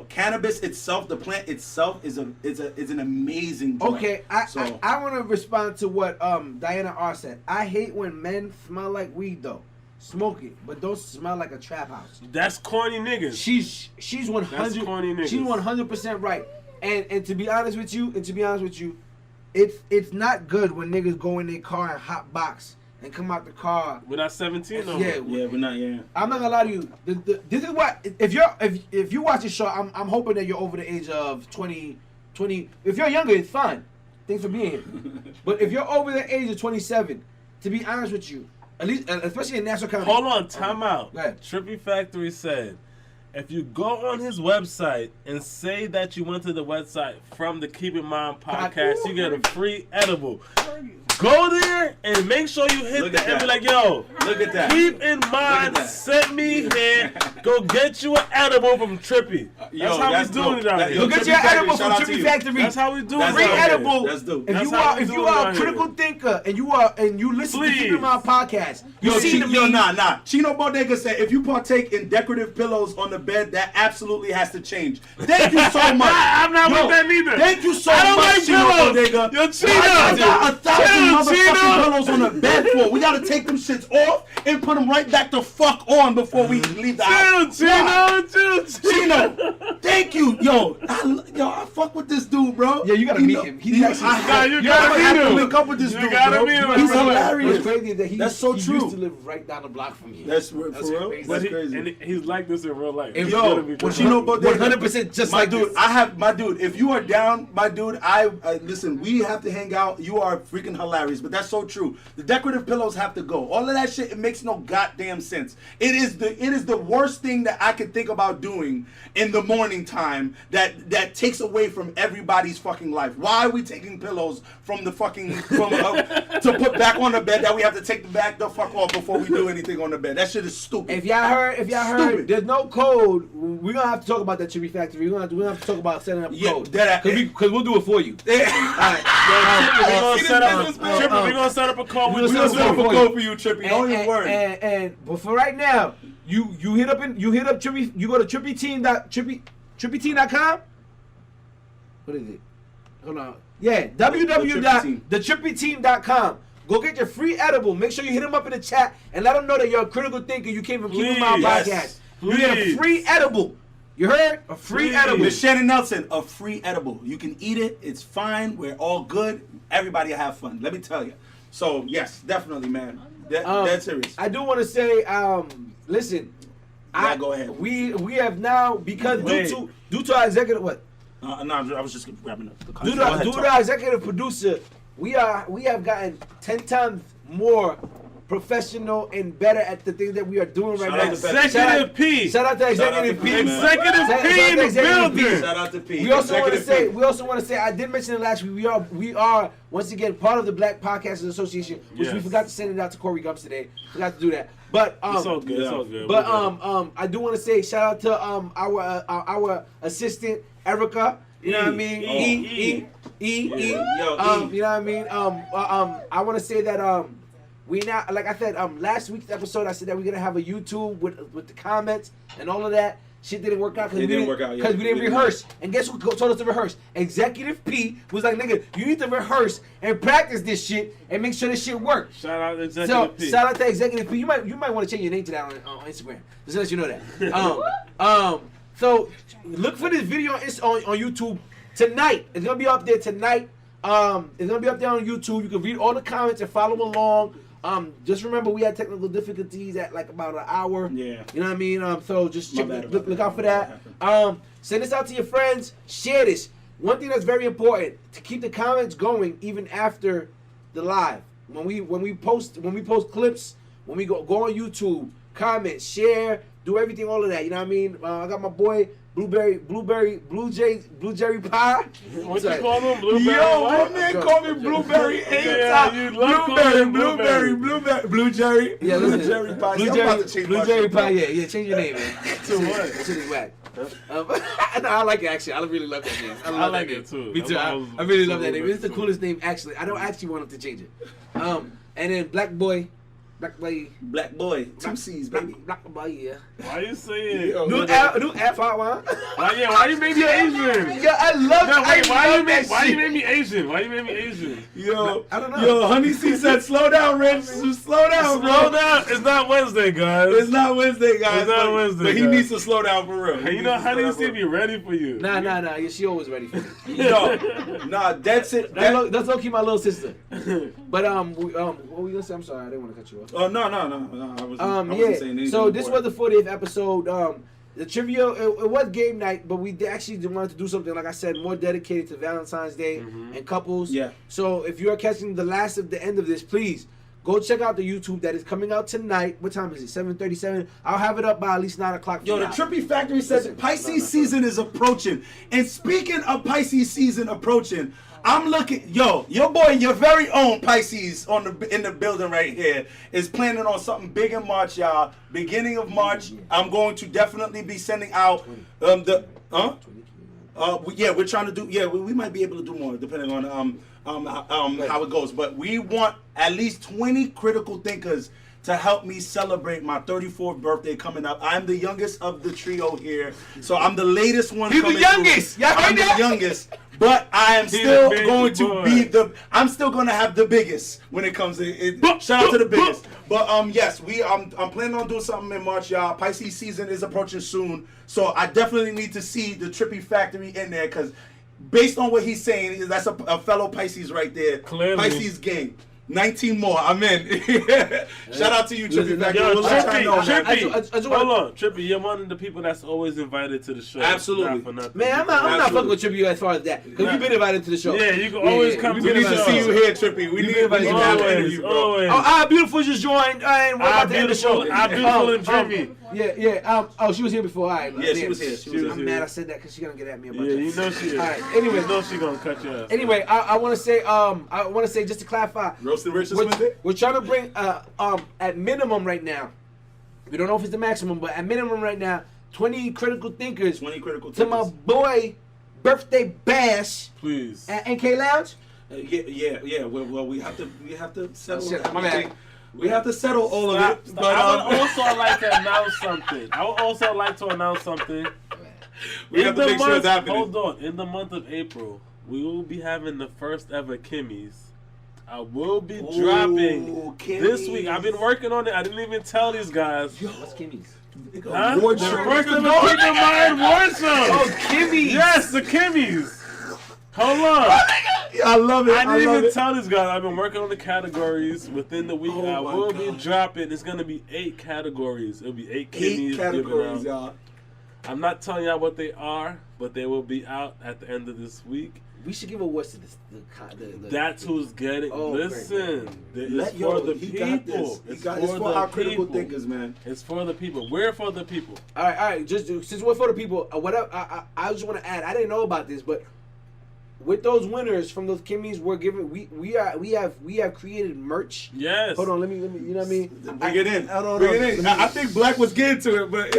cannabis itself, the plant itself, is an amazing drug. Okay, I want to respond to what Diana R said. I hate when men smell like weed though. Smoke it, but don't smell like a trap house. That's corny niggas. She's 100. That's corny niggas. She's 100% right. And to be honest with you, it's not good when niggas go in their car and hot box and come out the car. We're not 17 no Yeah, more. Yeah, we're not. Yeah. I'm not gonna lie to you. This is what if you watch this show, I'm hoping that you're over the age of 20. If you're younger, it's fine. Thanks for being here. But if you're over the age of 27, to be honest with you, at least especially in national comedy. Hold on, time out. Go ahead. Trippy Factory said, if you go on his website and say that you went to the website from the Keep in Mind podcast, you get a free edible. Go there and make sure you hit that and be like, yo, look at that. Keep in Mind sent me here. Go get you an edible from Trippy. That's how we doing it out here. Go get your edible from Trippy Factory. That's how we do it. Free edible. That's dope. If you are a critical thinker and you listen to Keep in Mind podcast, you see the nah. Chino Bodega said if you partake in decorative pillows on the bed, that absolutely has to change. Thank you so much. I'm not with that neither. Thank you so I don't much, like Chino pillows. Bodega. Yo, Chino. I got 1,000 motherfucking Chino. pillows on the bed for. We gotta take them shits off and put them right back the fuck on before we leave the house. Chino, thank you, yo. I fuck with this dude, bro. Yeah, you gotta meet him. He's actually. You gotta link up with this dude, gotta bro. meet him. He's hilarious. What's crazy is that That's so he true. used to live right down the block from me. That's for real. crazy. That's crazy. And he's like this in real life. Yo, Chino Bodega, 100% just my like dude. this. I have my dude. If you are down, my dude, I listen. We have to hang out. You are freaking hilarious, but that's so true. The decorative pillows have to go. All of that shit, it makes no goddamn sense. It is the worst thing that I could think about doing in the morning time. That takes away from everybody's fucking life. Why are we taking pillows from the fucking to put back on the bed that we have to take the fuck off before we do anything on the bed? That shit is stupid. If y'all heard, there's no code. We're gonna have to talk about that Chibi Factory. We're gonna have to talk about setting up a code. Because we'll do it for you. We're gonna set up a call with you. We're gonna set up a code for you, Trippy. Don't even worry. But for right now, you hit up Trippy. You go to trippyteam.com. What is it? Hold on. Yeah, www.thetrippyteam.com. Go get your free edible. Make sure you hit him up in the chat and let him know that you're a critical thinker. You came from Keeping My Podcast. You get a free edible. You heard? A free edible. Miss Shannon Nelson, a free edible. You can eat it. It's fine. We're all good. Everybody have fun. Let me tell you. So, yes, definitely, man. That's serious. I do want to say, listen. Yeah, go ahead. We have now, because due to our executive, what? No, I was just wrapping up the Due to our executive producer, we have gotten 10 times more professional and better at the things that we are doing right now. Executive P. Shout out to Executive P. Executive P in the building. Shout out to P. We also want to say, I did mention it last week. We are once again part of the Black Podcasters Association, which we forgot to send it out to Corey Gumps today. Forgot to do that. But it's all good. It's all good. But I do want to say shout out to our assistant Erica. You know what I mean? You know what I mean? I want to say that we now, like I said, last week's episode, I said that we're gonna have a YouTube with the comments and all of that. Shit didn't work out because we didn't rehearse. And guess who told us to rehearse? Executive P was like, nigga, you need to rehearse and practice this shit and make sure this shit works. Shout out to Executive P. Shout out to Executive P. You might want to change your name to that on Instagram. Just to let you know that. So look for this video on YouTube tonight. It's gonna be up there tonight. It's gonna be up there on YouTube. You can read all the comments and follow along. Just remember we had technical difficulties at like about an hour. Yeah. You know what I mean? So just look out for that. Send this out to your friends. Share this. One thing that's very important to keep the comments going even after the live. When we post clips, when we go on YouTube, comment, share, do everything, all of that. You know what I mean? I got my boy Blue Jerry Pie. What you call him? Blueberry? Yo, my man called me Blueberry Blue Jerry. Yeah, listen. Jerry Pie. Blue Jerry Pie. Yeah. Change your name, man. To what? That shit is whack. No, I like it actually. I really love that name. I like it too. Me too. I really love that name. It's the coolest name actually. I don't actually want him to change it. And then Black Boy, 2 C's, baby. Black Boy, yeah. Why you saying? New app, Why you made me Asian? Yeah, I love it. Why you made me Asian? Yo, I don't know. Yo, Honey C said, slow down, Rich. Slow down, bro. Slow down. It's not Wednesday, guys. It's not Wednesday, guys. It's not Wednesday, but he guys. needs to slow down for real. Hey, you know, Honey C be ready for you. Nah. Yeah, she always ready for me. Yo, that's it. That's low key my little sister. But what were you gonna say? I'm sorry, I didn't want to cut you off. Oh no. I wasn't saying anything. So this was the 40th episode. The trivia, it was game night, but we actually wanted to do something, like I said, more dedicated to Valentine's Day and couples. Yeah. So if you are catching the end of this, please Go check out the YouTube that is coming out tonight. What time is it? 7:37. I'll have it up by at least 9 o'clock. Yo, the Trippy Factory says Listen, Pisces season is approaching. And speaking of Pisces season approaching, I'm looking, yo, your boy, your very own Pisces in the building right here is planning on something big in March, y'all. Beginning of March, I'm going to definitely be sending out we're trying to do, we might be able to do more depending on how it goes. But we want at least 20 critical thinkers to help me celebrate my 34th birthday coming up. I'm the youngest of the trio here, so I'm the latest one. He's the youngest. I'm the youngest, but I am still going to be I'm still going to have the biggest when it comes to it. Shout out to the biggest. But yes, I'm planning on doing something in March, y'all. Pisces season is approaching soon, so I definitely need to see the Trippy Factory in there because based on what he's saying, that's a fellow Pisces right there. Clearly. Pisces gang. 19 more. I'm in. Shout out to you, Trippy Factory. Yo, We'll let y'all know, man. Trippy, hold on, Trippy, you're one of the people that's always invited to the show. Absolutely. Not for nothing. Man, I'm not fucking with Trippy as far as that. Because you've been invited to the show. Yeah, you can always come to We the need to show. see you here, Trippy. We need to have an interview, bro. Always. Oh, our beautiful just joined, and we're about to end the show. Our beautiful and Trippy. Oh, she was here before. All right. Yeah, she was here. I'm mad I said that because she's gonna get at me about Yeah, that. you know she is. All right. Anyway, You know she gonna cut your ass. Anyway, I want to say just to clarify. Roasted Rich this Wednesday? We're trying to bring at minimum right now. We don't know if it's the maximum, but at minimum right now, 20 critical thinkers. 20 critical to my boy birthday bash Please. at NK Lounge. Yeah. Well, we have to settle. Oh, shit, my bad. We have to settle all of it. But I would also like to announce something. We have to make sure it's happening. Hold on. In the month of April, we will be having the first ever Kimmy's. I will be dropping this week. I've been working on it. I didn't even tell these guys. What's Kimmy's? Huh? Award The show. first ever KeepinMind award show. Oh, Kimmy's. Yes, the Kimmy's. Hold on. I love it. I didn't even tell these guys. I've been working on the categories within the week. I will be dropping. It's gonna be 8 categories. It'll be 8 Kimmy's. 8 categories, given out. y'all. I'm not telling y'all what they are, but they will be out at the end of this week. We should give awards to the That's who's getting. Oh, listen, it's for the people. It's for our critical thinkers, man. It's for the people. We're for the people. All right. Just since we're for the people, whatever. I just want to add. I didn't know about this, but with those winners from those Kimmy's, we're giving. We have created merch. Yes. Hold on. Let me. You know what I mean? Bring it in. Hold Bring on. it in. I think Black was getting to it, but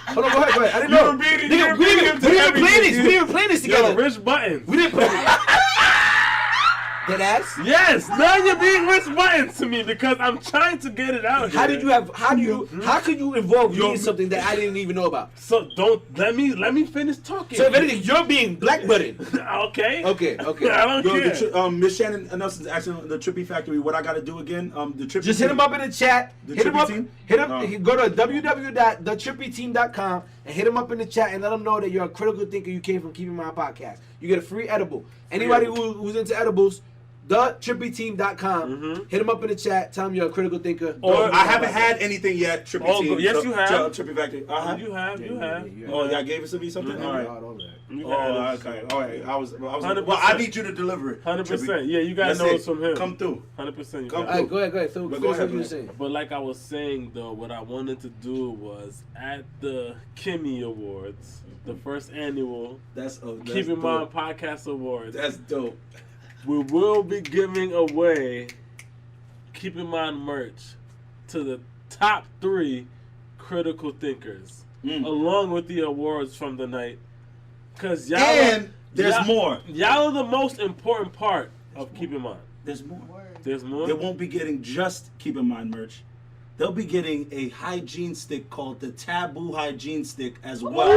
Hold on. Go ahead. I didn't know. We didn't even plan this together. Yo, Rich Buttons. We didn't plan it. Dead ass. Yes. Now you're being Rich Buttons to me because I'm trying to get it out here. How could you involve me in something that I didn't even know about? So don't let me finish talking. So if anything, you're being black butted. Okay. Okay. I don't care. Miss Shannon Nelson's asking the Trippy Factory what I got to do again. The Trippy Just hit him up in the chat. The Hit him Trippy up. team? Hit him. Go to www.thetrippyteam.com and hit him up in the chat and let him know that you're a critical thinker. You came from Keeping My Podcast. You get a free edible. Anybody who's into edibles, thetrippyteam.com. Hit him up in the chat. Tell him you're a critical thinker. Or I haven't had anything yet. Trippy Team. Yes, you have. Trippy Factory. You have. Oh, y'all gave us something. All right. Oh, okay. All right. I was. 100%. Well, I need you to deliver it. 100%. Yeah, you gotta know it's from him. Come through. 100%. Come All right, go ahead. So, But go go ahead, what you were man. saying. But like I was saying though, what I wanted to do was at the Kimmy Awards, the first annual That's Keeping Mind Podcast Awards, That's dope. we will be giving away Keeping Mind merch to the top 3 critical thinkers, along with the awards from the night. Cause y'all And there's more. Y'all are the most important part of Keeping Mind. There's more. There's more. They won't be getting just Keep in Mind merch. They'll be getting a hygiene stick called the Taboo Hygiene Stick as well,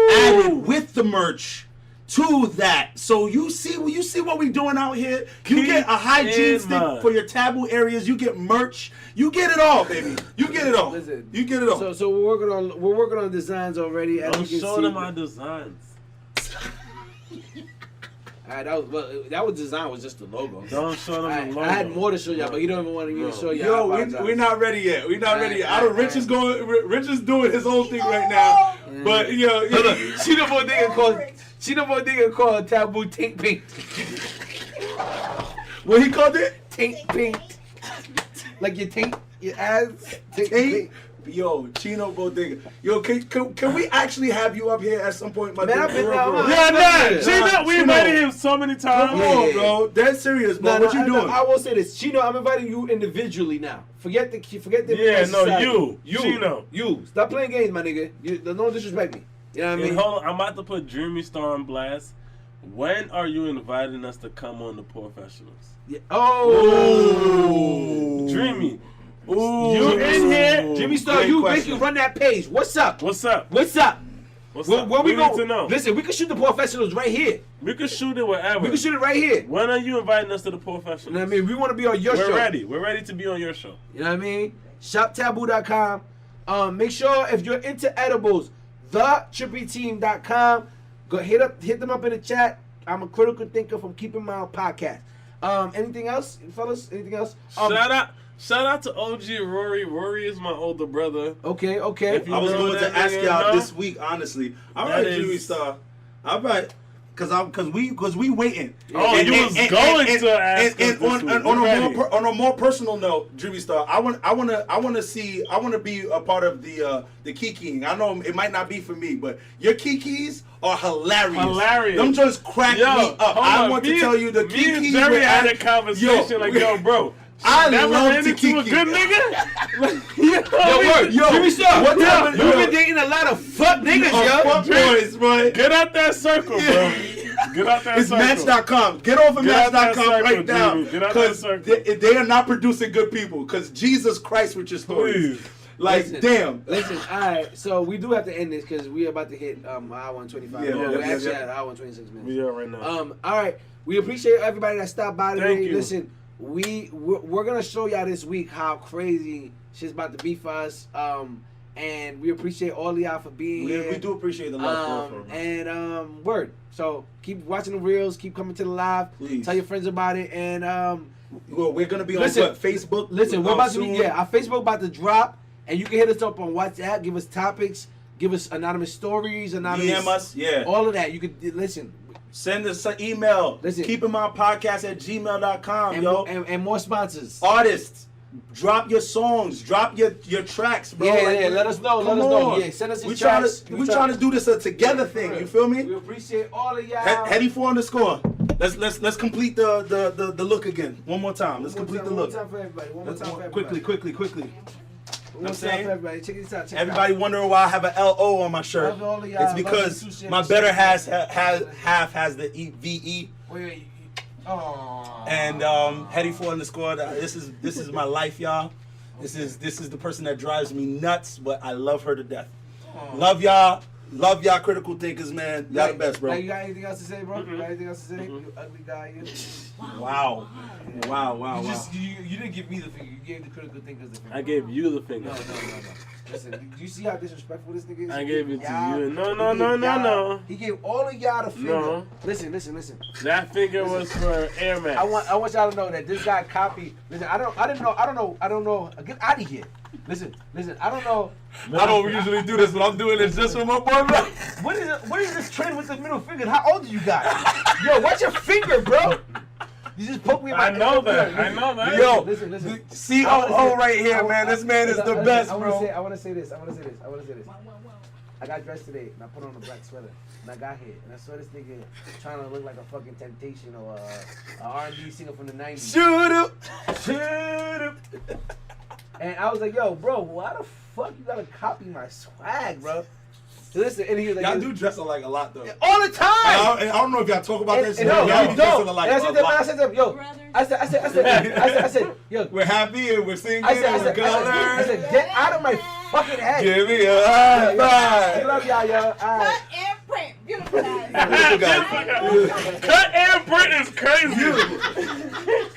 added with the merch to that. So you see what we doing out here. You get a hygiene stick for your taboo areas. You get merch. You get it all, baby. You get it all. Listen, you get it all. So we're working on designs already. As I'm you can showing see. them my designs. All right, that was design was just the logo. Don't show them the logo. I had more to show y'all, but you don't even want me to show y'all. Yo, we're not ready yet. We're not ready yet. I don't. Rich is doing his own thing right now. But yo, she the one nigga called Taboo Tank Paint. what he called it? Tank Paint. Like your taint, your ass, Taint. Yo, Chino Bodega. Yo, can we actually have you up here at some point, my Man, dude? I've been Bro, down. bro. Yeah, nah, Chino, we Chino. invited him so many times. Come on, bro. Dead serious, bro. What you doing? I will say this, Chino. I'm inviting you individually now. Forget the Yeah, no, society. you, Chino. You stop playing games, my nigga. Don't disrespect me. You know what I mean? And hold on, I'm about to put Dreamy Star on blast. When are you inviting us to come on the Professionals? Yeah. Oh, Dreamy. Ooh. You in here? Jimmy Star, Great you question. basically run that page. What's up? What's up? What's up? What's Where up? we need go? to know. Listen, we can shoot the Professionals right here. We can shoot it wherever. We can shoot it right here. When are you inviting us to the Professionals? You know what I mean? We want to be on your We're show. ready. We're ready to be on your show. You know what I mean? ShopTaboo.com. Make sure if you're into edibles, thetrippyteam.com. Go hit them up in the chat. I'm a critical thinker from KeepinMind podcast. Anything else, fellas? Anything else? Shout out to OG Rory. Rory is my older brother. Okay. If you I was know going that to ask nigga, y'all no? this week, honestly. All That right, Jimmy is- Star. All right. Cause we waiting. Oh, you was going to ask us this week. On a more personal note, Jimmy Star, I want to be a part of the kikiing. I know it might not be for me, but your kikis are hilarious. Hilarious. Them joints crack me up. I want to tell you the me and kikis. Jerry had a conversation yo, bro. I never love ran to into a kiki. good nigga. Yo, Jimmy Star, what time you've been dating a lot of fuck niggas, yo. Fuck boys, boy. Get out that circle, bro. Get out that It's circle. Match.com. Get off of Get out that Match.com circle, right now. Jimmy. Get out that Because circle. they are not producing good people. Because Jesus Christ with your stories. Please. Like, Listen, damn. Listen, all right. So we do have to end this because we're about to hit hour 125. Yeah, We're yeah, actually yeah. at hour 26 minutes. We are right now. All right. We appreciate everybody that stopped by today. Thank you. Listen, we're gonna show y'all this week how crazy shit's about to be for us. And we appreciate all of y'all for being here. We do appreciate the love. for it. And word. So keep watching the reels. Keep coming to the live. Please. Tell your friends about it. And Well, we're going to be on Listen, what, Facebook? listen, we're about to be soon? our Facebook about to drop, and you can hit us up on WhatsApp. Give us topics. Give us anonymous stories. Anonymous. DM us, yeah. All of that. You could listen. Send us an email. Listen. KeepinMindPodcast@gmail.com, And, yo. and more sponsors. Artists, drop your songs, drop your tracks, bro. Yeah, Like, yeah, let us know, come let us know. on. Yeah, send us your we trying tracks. to trying to do this a together thing. You feel me? We appreciate all of y'all. Heady4_. Let's complete the look again. One more time. Let's complete the look. One more time for everybody. One more Let's time for everybody. quickly. One more I'm time saying? for everybody. Check this out. Check Everybody wondering why I have an LO on my shirt. Love all of y'all. It's Love because you too, my shit. better half has the VE. Wait. Oh. And Heady4_. This is my life, y'all. This is the person that drives me nuts, but I love her to death. Love y'all, critical thinkers, man. Y'all the best, bro. Like, you got anything else to say, bro? You got anything else to say? You ugly guy, you. Wow. You didn't give me the finger. You gave the critical thinkers the finger. I gave you the finger. No. Listen, do you see how disrespectful this nigga is? I gave it to Y'all- you. No. He gave all of y'all the finger. No. Listen. That finger was for Air Max. I want y'all to know that this guy copied. Listen, I don't know. Get out of here. Listen. I don't know. I don't usually do this, but I'm doing this just for my boy. What is this trend with the middle finger? How old are you guys? Yo, watch your finger, bro. You just poke me in my I know that. Yo, Listen. COO right here, man. This man is the best, bro. I want to say this. I got dressed today and I put on a black sweater and I got here and I saw this nigga trying to look like a fucking Temptation or a R&B singer from the 90s. Shoot up. And I was like, yo, bro, why the fuck you gotta copy my swag, bro? So listen, and he was like, Y'all do dress alike a lot, though. all the time. I don't know if y'all talk about this. And Y'all no, be dressing no. alike And I a said to him, lot. I said to him, yo, I said, yo, We're happy and we're singing. I said, we're colors. get out of my fucking head. Give me a high I five. love y'all, yo. All right. Cut and print. Beautiful guys. Beautiful guy. Cut and print is crazy.